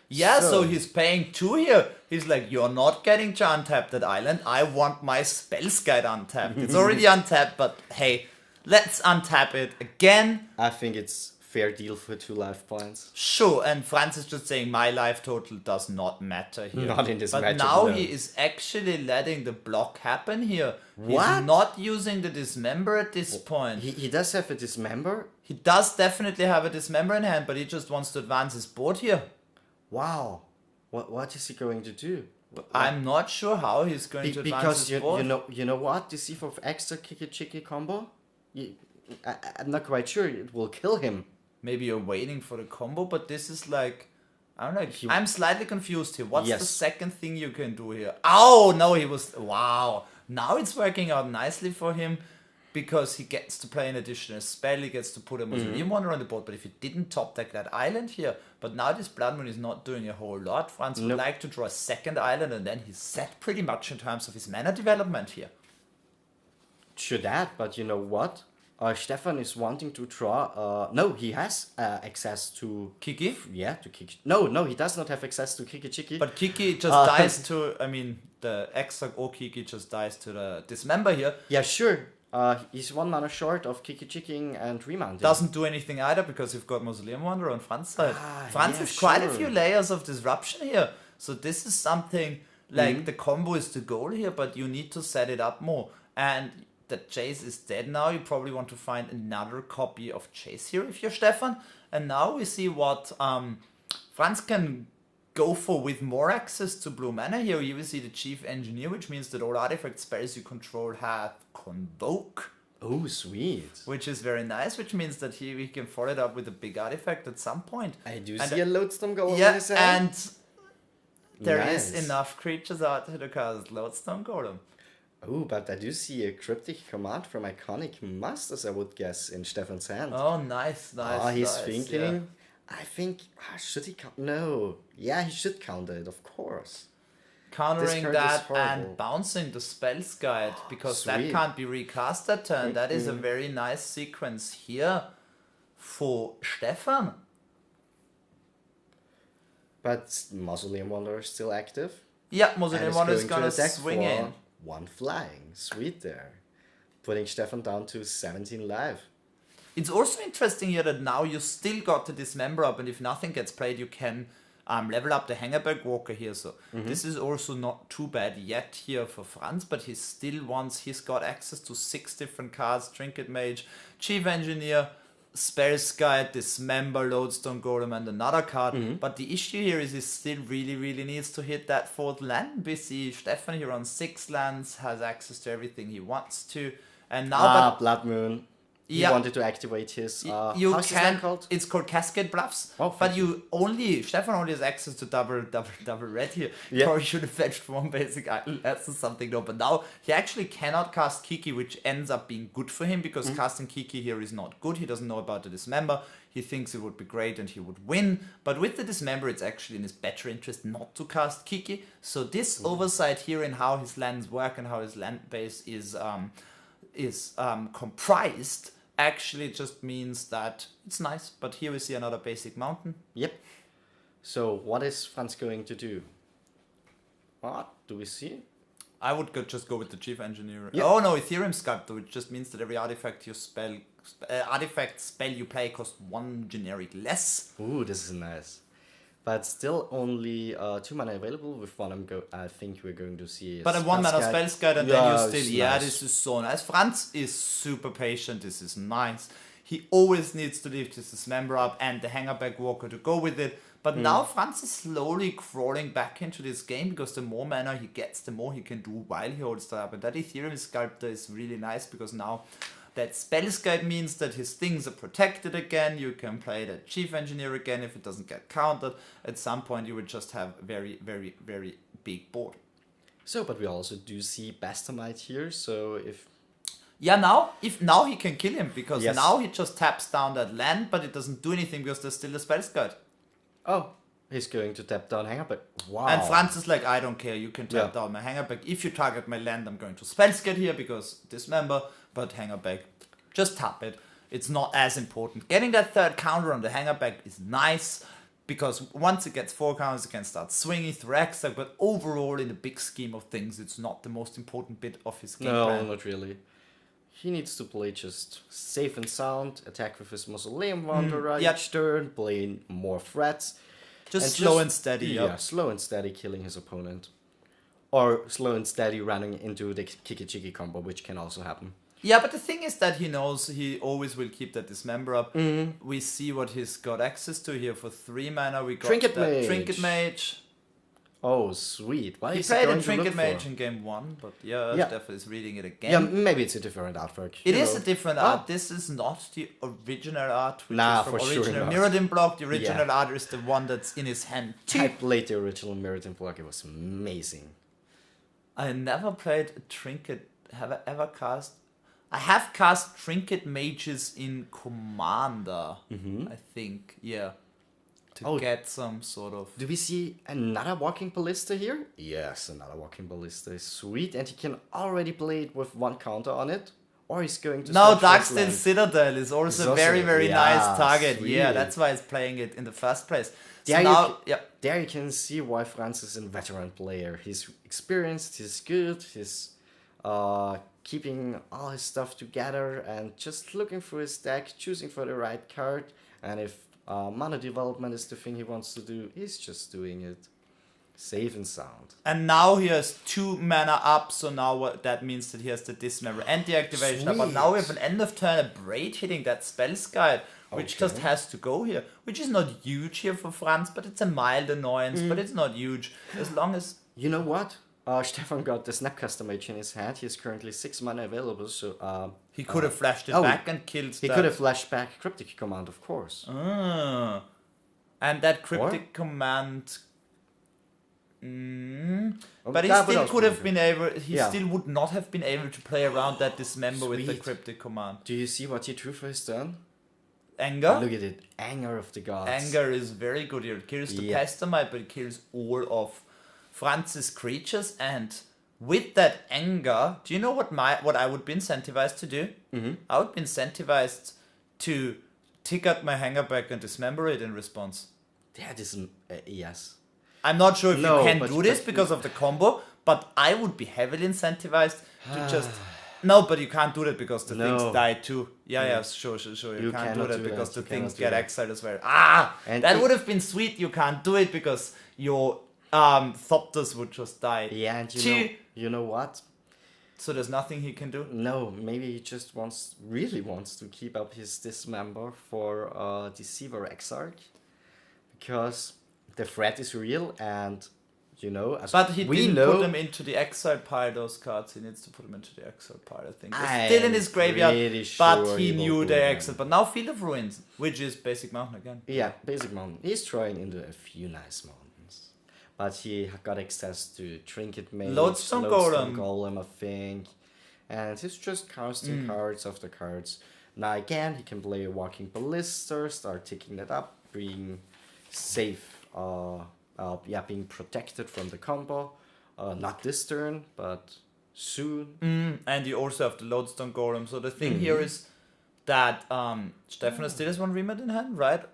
Speaker 2: Yeah, so
Speaker 1: So-
Speaker 2: he's paying 2 here. He's like, you're not getting to untap that island. I want my Spells Guide untapped. It's already untapped, but hey, let's untap it again.
Speaker 1: I think it's fair deal for 2 life points.
Speaker 2: Sure, and Franz is just saying my life total does not matter here.
Speaker 1: Not in this
Speaker 2: but
Speaker 1: matchup,
Speaker 2: now
Speaker 1: no.
Speaker 2: he is actually letting the block happen here.
Speaker 1: What?
Speaker 2: He's not using the Dismember at this point.
Speaker 1: He does have a Dismember?
Speaker 2: He does definitely have a Dismember in hand, but he just wants to advance his board here.
Speaker 1: Wow. What is he going to do?
Speaker 2: I'm not sure how he's going to advance
Speaker 1: Because
Speaker 2: his board.
Speaker 1: you know what? Deceiver of Extra Kicky combo? I'm not quite sure it will kill him.
Speaker 2: Maybe you're waiting for the combo, but this is like, I don't know. I'm slightly confused here. What's the
Speaker 1: Yes.
Speaker 2: second thing you can do here? Oh, no, he was, wow. Now it's working out nicely for him because he gets to play an additional spell. He gets to put a Mausoleum Wanderer on the board. But if he didn't top deck that island here, but now this Blood Moon is not doing a whole lot. Franz would
Speaker 1: Nope.
Speaker 2: like to draw a second island and then he's set pretty much in terms of his mana development here.
Speaker 1: Sure that, but you know what? Stefan is wanting to draw. No, he has access to.
Speaker 2: Kiki?
Speaker 1: Yeah, to Kiki. No, he does not have access to Kiki.
Speaker 2: But Kiki just dies to, I mean, the Exarch or Kiki just dies to the Dismember here.
Speaker 1: Yeah, sure. He's 1 mana short of Kiki and Remanding.
Speaker 2: Doesn't do anything either because you've got Mausoleum Wanderer on Franz's side. Franz
Speaker 1: yeah,
Speaker 2: has quite a
Speaker 1: sure.
Speaker 2: few layers of disruption here. So this is something like the combo is the goal here, but you need to set it up more. And the Chase is dead now. You probably want to find another copy of Chase here if you're Stefan. And now we see what Franz can go for with more access to blue mana here. You will see the Chief Engineer, which means that all artifact spells you control have Convoke.
Speaker 1: Oh, sweet.
Speaker 2: Which is very nice, which means that he can follow it up with a big artifact at some point.
Speaker 1: I do
Speaker 2: And
Speaker 1: see a Lodestone Golem
Speaker 2: Yeah,
Speaker 1: in his hand.
Speaker 2: and there is
Speaker 1: Nice.
Speaker 2: enough creatures out here to cast Lodestone Golem.
Speaker 1: Oh, but I do see a cryptic command from Iconic Masters, I would guess, in Stefan's hand.
Speaker 2: Oh, nice.
Speaker 1: He's
Speaker 2: nice,
Speaker 1: thinking.
Speaker 2: yeah.
Speaker 1: I think. Should he count? No. Yeah, he should counter it, of course.
Speaker 2: Countering
Speaker 1: card is
Speaker 2: that
Speaker 1: horrible.
Speaker 2: and bouncing the Spells Guide, because that
Speaker 1: Sweet.
Speaker 2: can't be recast that turn. That is a very nice sequence here for Stefan.
Speaker 1: But Mausoleum Wanderer is still active.
Speaker 2: Yeah,
Speaker 1: and
Speaker 2: Mausoleum
Speaker 1: is
Speaker 2: Wanderer is
Speaker 1: going
Speaker 2: gonna
Speaker 1: to attack
Speaker 2: swing
Speaker 1: for
Speaker 2: in.
Speaker 1: 1 flying. Sweet there. Putting Stefan down to 17 live.
Speaker 2: It's also interesting here that now you still got the Dismember up, and if nothing gets played, you can level up the Hangerberg Walker here. So this is also not too bad yet here for Franz, but he still wants, he's got access to 6 different cards: Trinket Mage, Chief Engineer, Spells Guide, Dismember, Lodestone Golem, and another card. But the issue here is he still really needs to hit that 4th land. We see Stefan here on 6 lands, has access to everything he wants to. And now,
Speaker 1: Blood Moon. He
Speaker 2: Yeah.
Speaker 1: wanted to activate his,
Speaker 2: You
Speaker 1: how's his land
Speaker 2: can.
Speaker 1: called?
Speaker 2: It's called Cascade Bluffs.
Speaker 1: Oh,
Speaker 2: but
Speaker 1: thank
Speaker 2: Stefan only has access to double red here.
Speaker 1: Yeah.
Speaker 2: Probably should have fetched one basic island. That's something though. But now he actually cannot cast Kiki, which ends up being good for him because casting Kiki here is not good. He doesn't know about the Dismember. He thinks it would be great and he would win. But with the Dismember, it's actually in his better interest not to cast Kiki. So this oversight here in how his lands work and how his land base is comprised actually just means that it's nice. But here we see another basic mountain.
Speaker 1: Yep. So what is Franz going to do? What do we see?
Speaker 2: I would just go with the Chief Engineer.
Speaker 1: Yep.
Speaker 2: Oh no, Ethereum Sculptor, which just means that every artifact spell you play costs 1 generic less.
Speaker 1: Ooh, this is nice. But still only 2 mana available. With one, I think we're going to see.
Speaker 2: But a 1 mana Spell Guide, and then you still.
Speaker 1: it's
Speaker 2: Yeah,
Speaker 1: nice.
Speaker 2: this is so nice. Franz is super patient. This is nice. He always needs to leave this Dismember up and the Hangerback Walker to go with it. But now Franz is slowly crawling back into this game because the more mana he gets, the more he can do while he holds that up. And that Ethereum Sculptor is really nice because now that Spells Guide means that his things are protected again. You can play the Chief Engineer again if it doesn't get countered. At some point you would just have a very, very, very big board.
Speaker 1: So, but we also do see Bastamite here. So if
Speaker 2: Yeah, now he can kill him because
Speaker 1: Yes.
Speaker 2: now he just taps down that land, but it doesn't do anything because there's still a Spells Guide.
Speaker 1: he's going to tap down Hangerback. Wow.
Speaker 2: And Franz is like, I don't care, you can tap down my Hangerback. If you target my land, I'm going to Spells Guide here because Dismember, but Hangerback, just tap it. It's not as important. Getting that third counter on the Hangerback is nice because once it gets 4 counters, it can start swinging through exile, but overall, in the big scheme of things, it's not the most important bit of his game
Speaker 1: No,
Speaker 2: plan.
Speaker 1: not really. He needs to play just safe and sound, attack with his Mausoleum Wanderer
Speaker 2: yep.
Speaker 1: each turn, play more threats.
Speaker 2: Just
Speaker 1: and
Speaker 2: slow and steady.
Speaker 1: Yeah,
Speaker 2: Yep.
Speaker 1: slow and steady killing his opponent. Or slow and steady running into the Kiki-Chiki combo, which can also happen.
Speaker 2: Yeah, but the thing is that he knows he always will keep that Dismember up. We see what he's got access to here for 3 mana. We got
Speaker 1: Trinket
Speaker 2: that
Speaker 1: Mage.
Speaker 2: Trinket Mage.
Speaker 1: Oh, sweet. Why
Speaker 2: He
Speaker 1: is
Speaker 2: played a
Speaker 1: going to
Speaker 2: Trinket
Speaker 1: look
Speaker 2: Mage
Speaker 1: for?
Speaker 2: in game 1, but yeah,
Speaker 1: Yeah.
Speaker 2: Stefan is reading it again.
Speaker 1: Yeah, maybe it's a different artwork.
Speaker 2: It
Speaker 1: you
Speaker 2: is
Speaker 1: know.
Speaker 2: a different art. This is not the original art, which
Speaker 1: Nah,
Speaker 2: is from
Speaker 1: for sure
Speaker 2: original
Speaker 1: not.
Speaker 2: Mirrodin block. The original
Speaker 1: Yeah.
Speaker 2: art is the one that's in his hand too.
Speaker 1: I played the original Mirrodin block. It was amazing.
Speaker 2: I never played a Trinket. Have I ever cast? I have cast Trinket Mages in Commander. I think, yeah. To get some sort of.
Speaker 1: Do we see another Walking Ballista here? Yes, another Walking Ballista is sweet, and he can already play it with 1 counter on it. Or he's going to
Speaker 2: No,
Speaker 1: search for his
Speaker 2: Darksteel
Speaker 1: land.
Speaker 2: Citadel is also
Speaker 1: It's
Speaker 2: a
Speaker 1: also-
Speaker 2: very, very
Speaker 1: yeah,
Speaker 2: nice target.
Speaker 1: sweet.
Speaker 2: Yeah, that's why he's playing it in the first place. So
Speaker 1: There
Speaker 2: now, yeah.
Speaker 1: There you can see why Franz is a veteran player. He's experienced, he's good, he's keeping all his stuff together and just looking through his deck, choosing for the right card. And if mana development is the thing he wants to do, he's just doing it safe and sound.
Speaker 2: And now he has 2 mana up, so now what that means that he has the Dismember and the activation up. But now we have an end of turn, a Braid hitting that Spells Guide, which just has to go here. Which is not huge here for Franz, but it's a mild annoyance, but it's not huge. As long as...
Speaker 1: You know what? Stefan got the Snapcaster Mage in his hand. He has currently 6 mana available, so...
Speaker 2: He could have flashed it
Speaker 1: oh,
Speaker 2: back and killed
Speaker 1: he could have flashed back Cryptic Command, of course.
Speaker 2: And that Cryptic Command... But he still could have been able... He still would not have been able to play around that Dismember with the
Speaker 1: Sweet.
Speaker 2: Cryptic Command.
Speaker 1: Do you see what he drew for his turn?
Speaker 2: Anger?
Speaker 1: Look at it. Anger of the Gods.
Speaker 2: Anger is very good here. It kills the Pestamite, but it kills all of Franz's creatures. And with that anger, do you know what I would be incentivized to do? I would be incentivized to tick out my Hangerback and Dismember it in response.
Speaker 1: That is... yes.
Speaker 2: I'm not sure if
Speaker 1: No,
Speaker 2: you can
Speaker 1: but-
Speaker 2: do this
Speaker 1: but-
Speaker 2: because of the combo, but I would be heavily incentivized to just... No, but you can't do that because the things die too. Yeah, sure. You can't do
Speaker 1: cannot
Speaker 2: that
Speaker 1: do
Speaker 2: because
Speaker 1: that.
Speaker 2: the
Speaker 1: You
Speaker 2: things
Speaker 1: cannot
Speaker 2: get
Speaker 1: do that.
Speaker 2: exiled as well.
Speaker 1: And
Speaker 2: that
Speaker 1: it-
Speaker 2: would have been sweet. You can't do it because your Thopters would just die.
Speaker 1: Yeah, and you know what?
Speaker 2: So there's nothing he can do?
Speaker 1: No, maybe he just really wants to keep up his Dismember for Deceiver Exarch. Because the threat is real and you know. As
Speaker 2: But he
Speaker 1: we
Speaker 2: didn't
Speaker 1: know,
Speaker 2: put them into the exile pile, those cards. He needs to put them into the exile pile, I think. They're
Speaker 1: I'm
Speaker 2: still in his graveyard,
Speaker 1: pretty
Speaker 2: but
Speaker 1: sure
Speaker 2: he
Speaker 1: he will
Speaker 2: knew
Speaker 1: do
Speaker 2: they
Speaker 1: them.
Speaker 2: exiled. But now Field of Ruins, which is basic mountain again.
Speaker 1: Yeah, basic mountain. He's trying into a few nice mountains. But he got access to Trinket Mage,
Speaker 2: Lodestone
Speaker 1: Golem, I think. And he's just casting cards after cards. Now again, he can play a Walking Ballista, start ticking that up, being safe, being protected from the combo. Not this turn, but soon.
Speaker 2: And you also have the Lodestone Golem. So the thing here is that Stefan still has one remit in hand, right?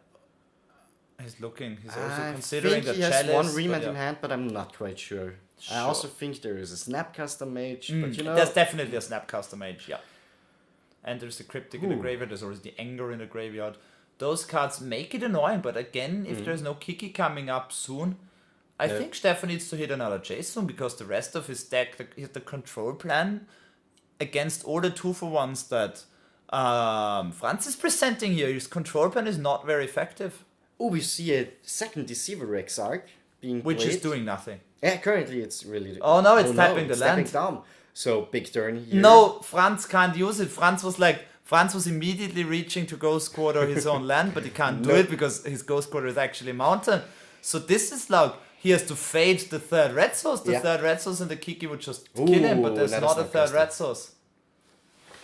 Speaker 2: He's looking. He's also considering the
Speaker 1: he has
Speaker 2: chalice.
Speaker 1: one remit in hand, but I'm not quite sure. I also think there is a Snapcaster Mage, but you know...
Speaker 2: There's definitely a Snapcaster Mage, yeah. And there's the Cryptic in the graveyard. There's always the Anger in the graveyard. Those cards make it annoying, but again, if there's no Kiki coming up soon, I think Stefan needs to hit another Jason, because the rest of his deck, the control plan against all the 2-for-1s that Franz is presenting here, his control plan is not very effective.
Speaker 1: Oh, we see a second Deceiver Exarch being
Speaker 2: Which
Speaker 1: played.
Speaker 2: is doing nothing.
Speaker 1: Yeah, currently it's really...
Speaker 2: Oh no, it's tapping the
Speaker 1: stepping
Speaker 2: land.
Speaker 1: down. So, big turn here.
Speaker 2: No, Franz can't use it. Franz was immediately reaching to Ghost Quarter his own land, but he can't do it because his Ghost Quarter is actually mountain. So this is like, he has to fade the third red source. The third red source and the Kiki would just kill him, but there's not a third red source.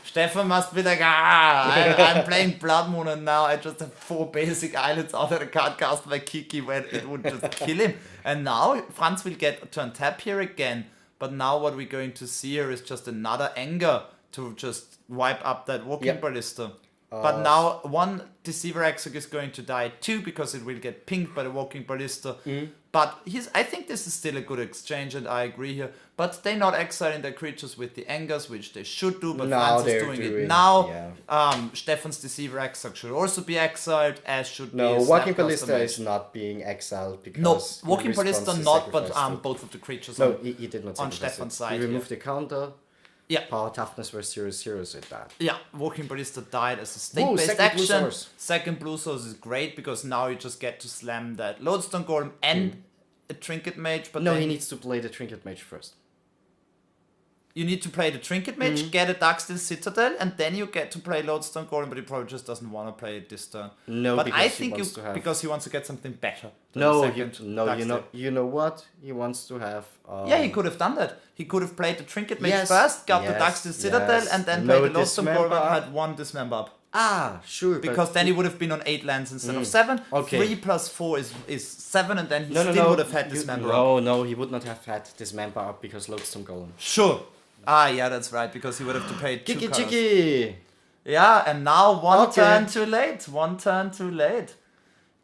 Speaker 2: Stefan must be like, I'm playing Blood Moon and now I just have 4 basic islands out and I can't cast my Kiki when it would just kill him. And now Franz will get to untap here again. But now what we're going to see here is just another Anger to just wipe up that Walking Ballista. But now one Deceiver Exarch is going to die too, because it will get pinged by the Walking Ballista. But I think this is still a good exchange, and I agree here. But they're not exiling their creatures with the Angers, which they should do, but Franz is doing it now. Stefan's Deceiver Exarch should also be exiled, as should be
Speaker 1: Walking Ballista is not being exiled because...
Speaker 2: No, Walking Ballista not, but both of the creatures
Speaker 1: he did not
Speaker 2: on Stefan's side.
Speaker 1: He removed the counter.
Speaker 2: Yeah.
Speaker 1: Power Toughness were 0/0 at that.
Speaker 2: Yeah, Walking Ballista died as a state-based action. Second blue source is great because now you just get to slam that Lodestone Golem and a Trinket Mage. But
Speaker 1: no, he needs to play the Trinket Mage first.
Speaker 2: You need to play the Trinket Mage, get a Darksteel Citadel, and then you get to play Lodestone Golem, but he probably just doesn't want to play it this turn.
Speaker 1: No,
Speaker 2: but
Speaker 1: because
Speaker 2: I think
Speaker 1: he wants to have...
Speaker 2: because he wants to get something better.
Speaker 1: You know what? He wants to have...
Speaker 2: yeah, he could have done that. He could have played the Trinket Mage first, got the Darksteel Citadel, and then played the Lodestone Golem and had 1 Dismember up.
Speaker 1: Sure.
Speaker 2: Because then he would have been on 8 lands instead of 7.
Speaker 1: Okay.
Speaker 2: 3 plus 4 is 7, and then he still would have had Dismember up.
Speaker 1: No, he would not have had Dismember up because Lodestone Golem.
Speaker 2: Sure. Yeah, that's right, because he would have to pay 2
Speaker 1: Kiki
Speaker 2: cards.
Speaker 1: Chiki!
Speaker 2: Yeah, and now one turn too late. One turn too late.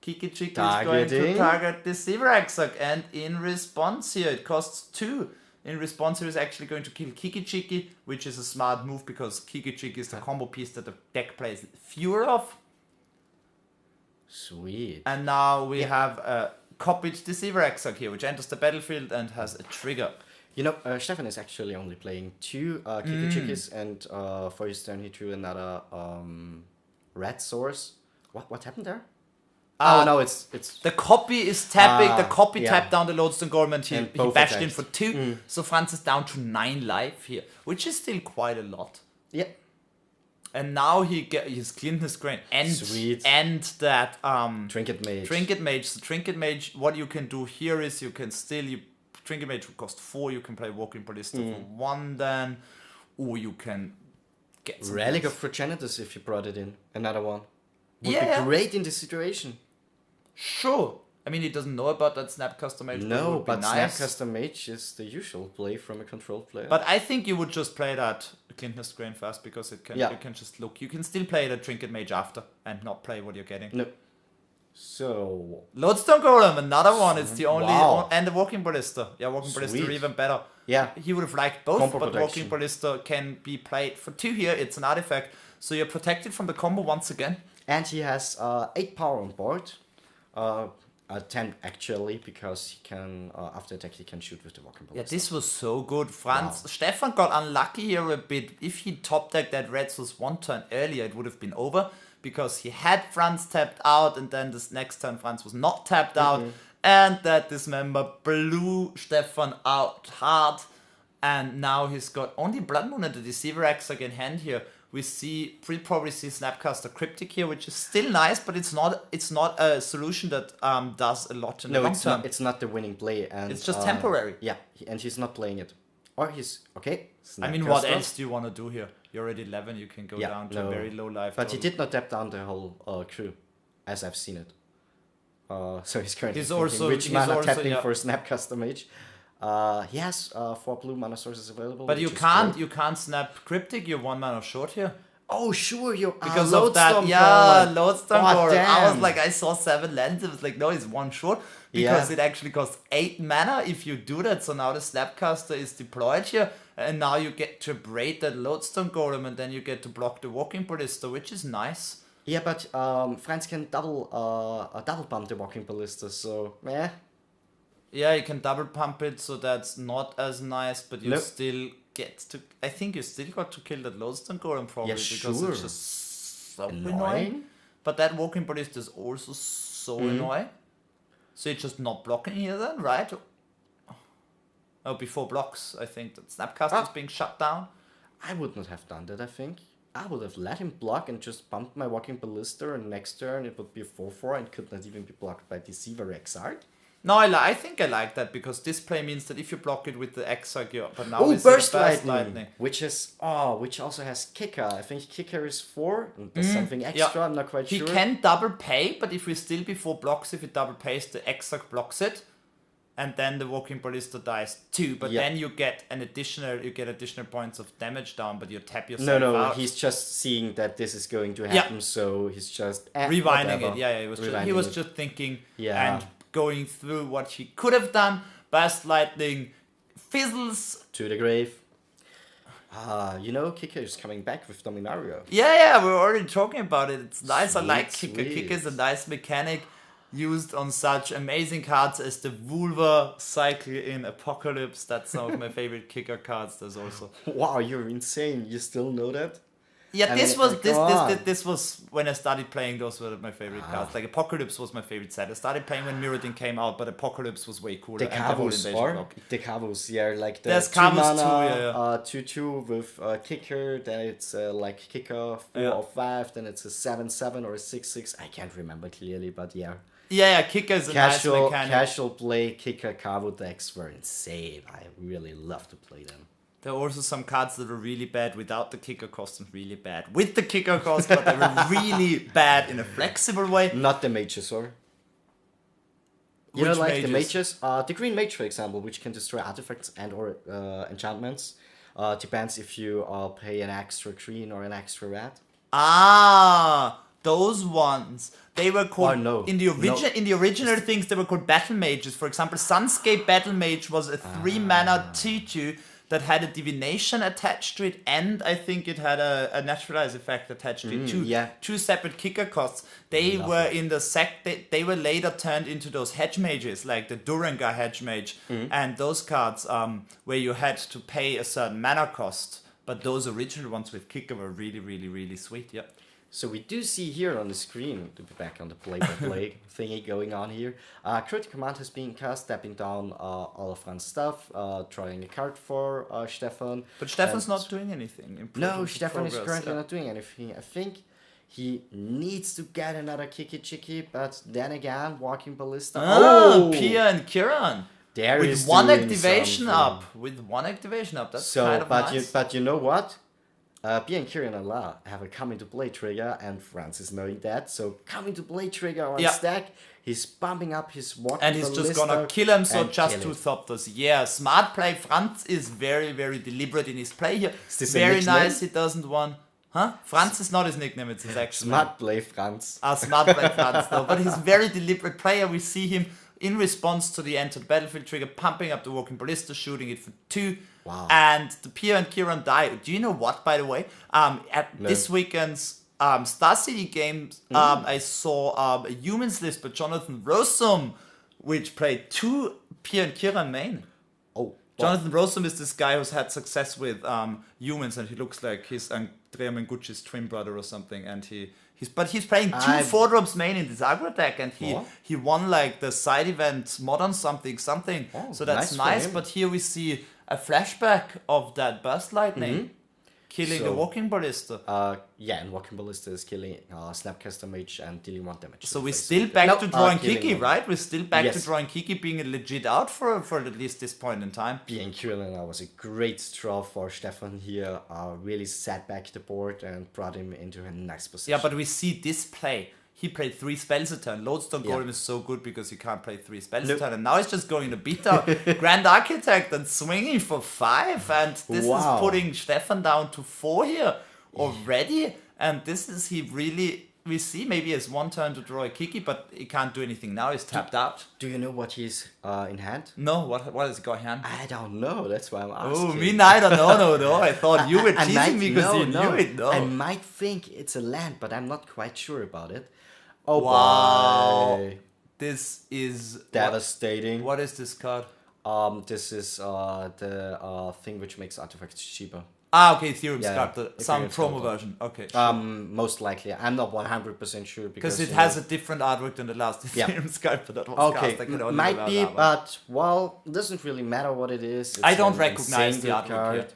Speaker 2: Kiki Chiki is going to target Deceiver Exarch, and in response here, it costs 2. In response, he is actually going to kill Kiki Chiki, which is a smart move because Kiki Chiki is the combo piece that the deck plays fewer of.
Speaker 1: Sweet.
Speaker 2: And now we have a copied Deceiver Exarch here, which enters the battlefield and has a trigger.
Speaker 1: You know, Stefan is actually only playing 2 Kiki Chikis, and for his turn he drew another red source. What happened there? No, it's
Speaker 2: the copy is tapping. The copy
Speaker 1: yeah.
Speaker 2: tapped down the Lodestone Golem and he bashed
Speaker 1: attacked.
Speaker 2: in for 2. So Franz is down to 9 life here, which is still quite a lot.
Speaker 1: Yeah.
Speaker 2: And now he's cleaned his grain and that
Speaker 1: Trinket Mage.
Speaker 2: Trinket Mage. So Trinket Mage, what you can do here is you can still Trinket Mage will cost 4. You can play Walking Ballista for 1 then, or you can get some
Speaker 1: Relic of Progenitus if you brought it in. Another one. Would be great in this situation.
Speaker 2: Sure. I mean, he doesn't know about that Snapcaster Mage.
Speaker 1: No, but
Speaker 2: nice.
Speaker 1: Snapcaster Mage is the usual play from a controlled player.
Speaker 2: But I think you would just play that Clintness Grain first because you can just look. You can still play the Trinket Mage after and not play what you're getting.
Speaker 1: No. So...
Speaker 2: Lodestone Golem, another one. It's the only... And the Walking Ballista. Yeah, Walking Ballista are even better.
Speaker 1: Yeah.
Speaker 2: He would have liked both,
Speaker 1: Combo
Speaker 2: but
Speaker 1: protection.
Speaker 2: Walking Ballista can be played for 2 here. It's an artifact. So you're protected from the combo once again.
Speaker 1: And he has 8 power on board. 10 actually, because he can, after attack, he can shoot with the Walking Ballista.
Speaker 2: Yeah, this was so good. Stefan got unlucky here a bit. If he top decked that red source 1 turn earlier, it would have been over. Because he had Franz tapped out, and then this next turn Franz was not tapped out. And that dismember blew Stefan out hard. And now he's got only Blood Moon and the Deceiver Exarch in hand here. We'll probably see Snapcaster Cryptic here, which is still nice, but it's not a solution that does a lot in the long term.
Speaker 1: It's not the winning play, and
Speaker 2: It's just temporary.
Speaker 1: Yeah, and he's not playing it, or he's okay.
Speaker 2: I mean, what else do you want to do here? You're at 11. You can go down to a very low life.
Speaker 1: But he did not tap down the whole crew, as I've seen it. So he's currently which mana tapping for Snapcaster Mage. He has 4 blue mana sources available.
Speaker 2: But you can't snap Cryptic. You're 1 mana short here.
Speaker 1: Oh sure, you
Speaker 2: because of that. Lodestone Golem. I was like, I saw 7 lands. It was like, no, it's 1 short because it actually costs 8 mana if you do that. So now the Snapcaster is deployed here, and now you get to braid that Lodestone Golem, and then you get to block the Walking Ballista, which is nice.
Speaker 1: Yeah, but Franz can double pump the Walking Ballista, so meh.
Speaker 2: Yeah, you can double pump it, so that's not as nice, but you still get to... I think you still got to kill that Lodestone Golem probably, because it's just so annoying. But that Walking Ballista is also so annoying. So you're just not blocking here then, right? Oh, before blocks, I think that Snapcaster is being shut down.
Speaker 1: I would not have done that, I think. I would have let him block and just bumped my Walking Ballista, and next turn it would be a 4/4 and could not even be blocked by Deceiver Exarch.
Speaker 2: No, I think I like that, because this play means that if you block it with the Exarch, but now it's
Speaker 1: Burst Lightning, which also has Kicker. I think Kicker is 4, and there's something extra. I'm not quite sure.
Speaker 2: He can double pay, but if we still before blocks, if it double pays, the Exarch blocks it, and then the Walking Ballista dies too. But then you get additional points of damage down, but you tap yourself out.
Speaker 1: No, he's just seeing that this is going to happen, so he's just
Speaker 2: rewinding it. Yeah, he was just thinking and going through what he could have done. Burst Lightning fizzles
Speaker 1: to the grave. Kicker is coming back with Dominario.
Speaker 2: Yeah, we're already talking about it. It's nice.
Speaker 1: Sweet,
Speaker 2: I like Kicker. Kicker is a nice mechanic used on such amazing cards as the Woelfler cycle in Apocalypse. That's some of my favorite Kicker cards. There's also...
Speaker 1: Wow, you're insane. You still know that?
Speaker 2: Yeah, this was when I started playing. Those were my favorite cards. Like Apocalypse was my favorite set. I started playing when Mirrodin came out, but Apocalypse was way cooler.
Speaker 1: The Cavos, like the
Speaker 2: there's
Speaker 1: 2
Speaker 2: Cavos
Speaker 1: mana, 2/2 with Kicker. Then it's like Kicker 4 or 5. Then it's a 7/7 or a 6/6. I can't remember clearly, but yeah.
Speaker 2: Yeah, Kicker is a nice mechanic.
Speaker 1: Casual play Kicker Cavo decks were insane. I really love to play them.
Speaker 2: There are also some cards that were really bad without the Kicker cost and really bad with the Kicker cost, but they were really bad in a flexible way.
Speaker 1: Not the mages, or? You know, like the mages? The green mage, for example, which can destroy artifacts and or enchantments. Depends if you pay an extra green or an extra red.
Speaker 2: Those ones. They were called in the original things. They were called battle mages. For example, Sunscape Battle Mage was a 3 mana 2/2 that had a divination attached to it, and I think it had a naturalize effect attached to it. Two separate Kicker costs. They were in the they were later turned into those hedge mages, like the Durangar hedge mage, and those cards where you had to pay a certain mana cost. But those original ones with Kicker were really, really, really sweet. Yeah.
Speaker 1: So we do see here on the screen, to be back on the play-by-play thingy going on here, Critical Command has been cast, stepping down all of Fran's stuff, drawing a card for Stefan.
Speaker 2: But Stefan's not doing anything.
Speaker 1: No, Stefan is currently not doing anything. I think he needs to get another Kiki, but then again, Walking Ballista.
Speaker 2: Pia and Kiran. With one activation up. That's kind of nice.
Speaker 1: But you know what? Pia and Kiran and La have a come into play trigger, and Franz is knowing that. So come into play trigger on stack. He's bumping up his Walking Ballista.
Speaker 2: And he's just gonna kill him, so just 2 Thopters. Yeah, smart play. Franz is very, very deliberate in his play here.
Speaker 1: Is this
Speaker 2: very nice, he doesn't want... Franz is not his nickname, it's his actual name.
Speaker 1: Smart play Franz.
Speaker 2: Smart play Franz, though. But he's very deliberate player. We see him in response to the entered battlefield trigger, pumping up the Walking Ballista, shooting it for 2.
Speaker 1: Wow.
Speaker 2: And the Pia and Kiran die. Do you know what, by the way? This weekend's Star City games, I saw a humans list by Jonathan Rosum, which played 2 Pia and Kiran main.
Speaker 1: Oh.
Speaker 2: Jonathan Rosum is this guy who's had success with humans, and he looks like he's Andrea Mengucci's twin brother or something, and he He's playing two 4-drops main in this aggro deck, and he won like the side event modern something. So that's nice. But here we see a flashback of that burst lightning killing the walking ballista.
Speaker 1: And walking ballista is killing Snapcaster Mage and dealing 1 damage.
Speaker 2: So we're still back to drawing Kiki, right? We're still back to drawing Kiki, being a legit out for at least this point in time.
Speaker 1: Being Kurlana was a great draw for Stefan here. Really set back the board and brought him into a nice position.
Speaker 2: Yeah, but we see this play. He played 3 spells a turn. Lodestone Golem is so good because you can't play 3 spells a turn. And now he's just going to beat out Grand Architect and swinging for 5. And this is putting Stefan down to 4 here already. And this is we see maybe he has 1 turn to draw a Kiki, but he can't do anything now. He's tapped out.
Speaker 1: Do you know what he's in hand?
Speaker 2: No, what has he got in hand?
Speaker 1: I don't know. That's why I'm asking.
Speaker 2: Oh, me neither. No. I thought you were teasing me because you knew it. No.
Speaker 1: I might think it's a land, but I'm not quite sure about it. Oh,
Speaker 2: wow.
Speaker 1: boy.
Speaker 2: This is
Speaker 1: devastating.
Speaker 2: What is this card?
Speaker 1: This is the thing which makes artifacts cheaper.
Speaker 2: Okay, Ethereum Sculptor. Some promo version. Okay. Sure.
Speaker 1: Most likely. I'm not 100% sure
Speaker 2: because it has a different artwork than the last Ethereum Sculptor that was cast. I can only
Speaker 1: might be, but it doesn't really matter what it is.
Speaker 2: I don't recognize the artwork yet.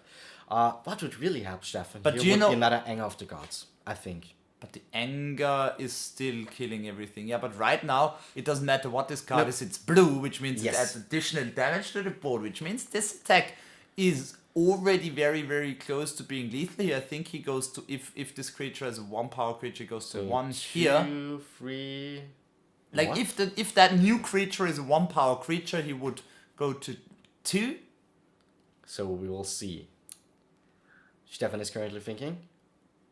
Speaker 1: What would really help Stefan?
Speaker 2: But
Speaker 1: here
Speaker 2: do you know
Speaker 1: another Anger of the Gods, I think.
Speaker 2: But the anger is still killing everything. Yeah, but right now, it doesn't matter what this card is. It's blue, which means it adds additional damage to the board, which means this attack is already very, very close to being lethal here. I think he goes to, if this creature has a 1-power creature, he goes to 1 here.
Speaker 1: 2, 3...
Speaker 2: Like, if that new creature is a 1-power creature, he would go to 2.
Speaker 1: So we will see. Stefan is currently thinking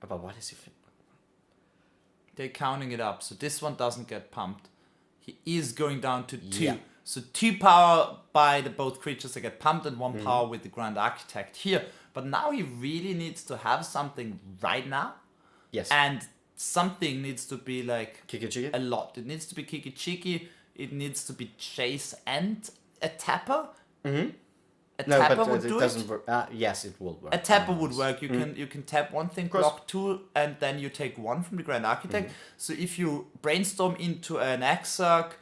Speaker 1: about what is he thinking.
Speaker 2: They're counting it up, so this one doesn't get pumped. He is going down to 2.
Speaker 1: Yeah.
Speaker 2: So 2 power by the both creatures that get pumped and 1 power with the Grand Architect here. But now he really needs to have something right now.
Speaker 1: Yes.
Speaker 2: And something needs to be like
Speaker 1: Kiki-Chiki?
Speaker 2: a lot. It needs to be Kiki-Chiki. It needs to be Chase and a Tapper. A tapper would do
Speaker 1: doesn't work. Yes, it will work.
Speaker 2: A tapper would work. You can tap one thing, block 2, and then you take 1 from the Grand Architect. So if you brainstorm into an Exarch,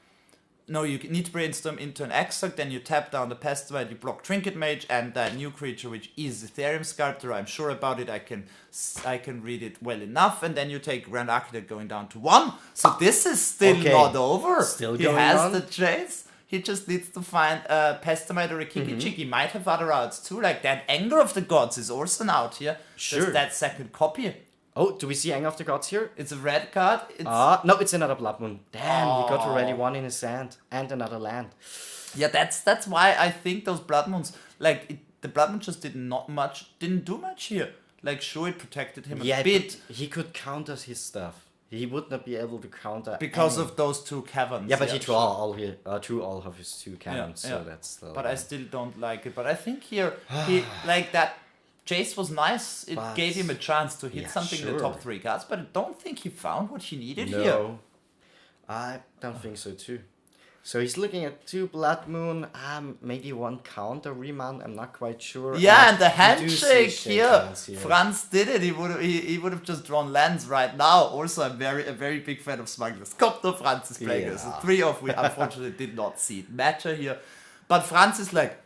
Speaker 2: you need to brainstorm into an Exarch, then you tap down the Pestilence, you block Trinket Mage and that new creature, which is Ethereum Sculptor. I'm sure about it. I can read it well enough, and then you take Grand Architect going down to 1. So this is still not over.
Speaker 1: Still
Speaker 2: he
Speaker 1: going
Speaker 2: has
Speaker 1: on.
Speaker 2: the chase. He just needs to find a Pestamite or a Kiki-Chiki. Might have other routes too, like that Anger of the Gods is also out here.
Speaker 1: Sure.
Speaker 2: Just that second copy.
Speaker 1: Oh, do we see Anger of the Gods here?
Speaker 2: It's a red card.
Speaker 1: No, it's another Blood Moon. Damn, he got already 1 in his hand and another land.
Speaker 2: Yeah, that's why I think those Blood Moons, the Blood Moon just didn't do much here. Like, sure, it protected him a bit.
Speaker 1: He could counter his stuff. He would not be able to counter
Speaker 2: because of those 2 caverns.
Speaker 1: Yeah, but he drew all of his 2 cannons, so that's still.
Speaker 2: But I still don't like it. But I think here he that chase was nice. It gave him a chance to hit something in the top 3 cards. But I don't think he found what he needed here.
Speaker 1: No, I don't think so too. So he's looking at 2 Blood Moon, maybe 1 counter remand. I'm not quite sure.
Speaker 2: Yeah, and the handshake here. Franz did it. He would have just drawn lands right now. Also, I'm a very big fan of Smuggler's Copter. Franz is playing this. 3 of we unfortunately did not see it matter here. But Franz is like,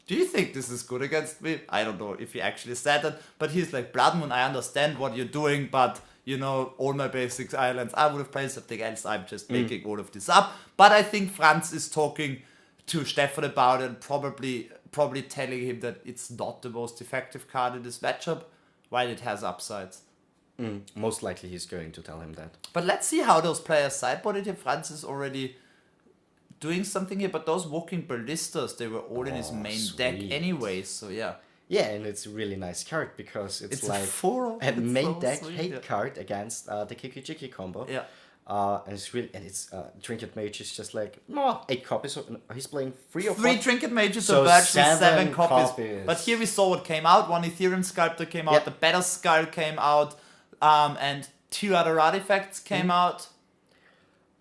Speaker 2: do you think this is good against me? I don't know if he actually said that, but he's like, Blood Moon, I understand what you're doing, but all my basic islands, I would have played something else. I'm just making all of this up. But I think Franz is talking to Stefan about it and probably telling him that it's not the most effective card in this matchup, while it has upsides.
Speaker 1: Most likely he's going to tell him that.
Speaker 2: But let's see how those players sideboarded him. Franz is already doing something here, but those Walking Ballistas, they were all in his main deck anyway, so yeah.
Speaker 1: Yeah, and it's a really nice card because it's like
Speaker 2: a
Speaker 1: main deck hate card against the Kiki-Chiki combo.
Speaker 2: Yeah.
Speaker 1: And it's Trinket Mage is just like 8 copies. He's playing 3 or 4.
Speaker 2: 3 Trinket Mages so are virtually 7 copies. But here we saw what came out. 1 Ethereum Sculptor came out. The Better Skull came out, and 2 other artifacts came out.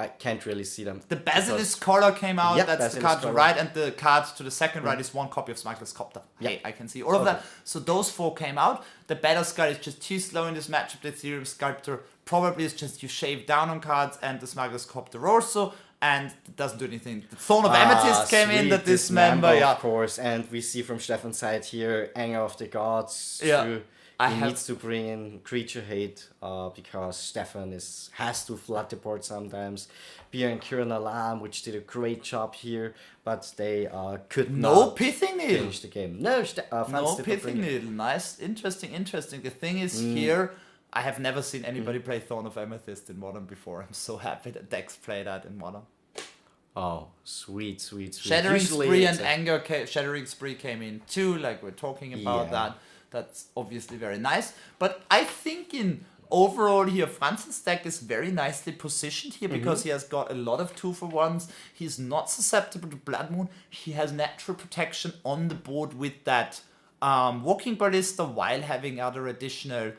Speaker 1: I can't really see them.
Speaker 2: The Basilisk Collar came out. That's the card to the right, and the card to the second right is 1 copy of Smuggler's Copter. Hey, I can see all of that. So those 4 came out. The Better Skull is just too slow in this matchup. The Ethereum Sculptor probably is just you shave down on cards and the Smuggler's Copter also, and it doesn't do anything. The Thorn of Amethyst came in, that dismember, yeah.
Speaker 1: Of course, and we see from Stefan's side here, Anger of the Gods.
Speaker 2: Yeah.
Speaker 1: Too. He needs to bring in creature hate because Stefan has to flood the board sometimes. Beer and Kieran Alarm, which did a great job here, but they could not
Speaker 2: Pithing Needle.
Speaker 1: finish the game. No,
Speaker 2: No Pithing Needle. Nice, interesting. The thing is here, I have never seen anybody play Thorn of Amethyst in Modern before. I'm so happy that decks play that in Modern.
Speaker 1: Oh, sweet.
Speaker 2: Shattering Spree and Anger, Shattering Spree came in too, like we're talking about that. That's obviously very nice. But I think in overall here, Franzen's deck is very nicely positioned here because he has got a lot of 2-for-1s. He's not susceptible to Blood Moon. He has natural protection on the board with that Walking Ballista while having other additional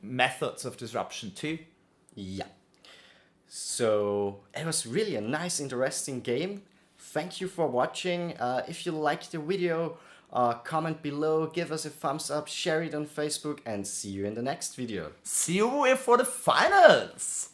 Speaker 2: methods of disruption too.
Speaker 1: Yeah. So it was really a nice, interesting game. Thank you for watching. If you liked the video, comment below, give us a thumbs up, share it on Facebook, and see you in the next video.
Speaker 2: See you for the finals!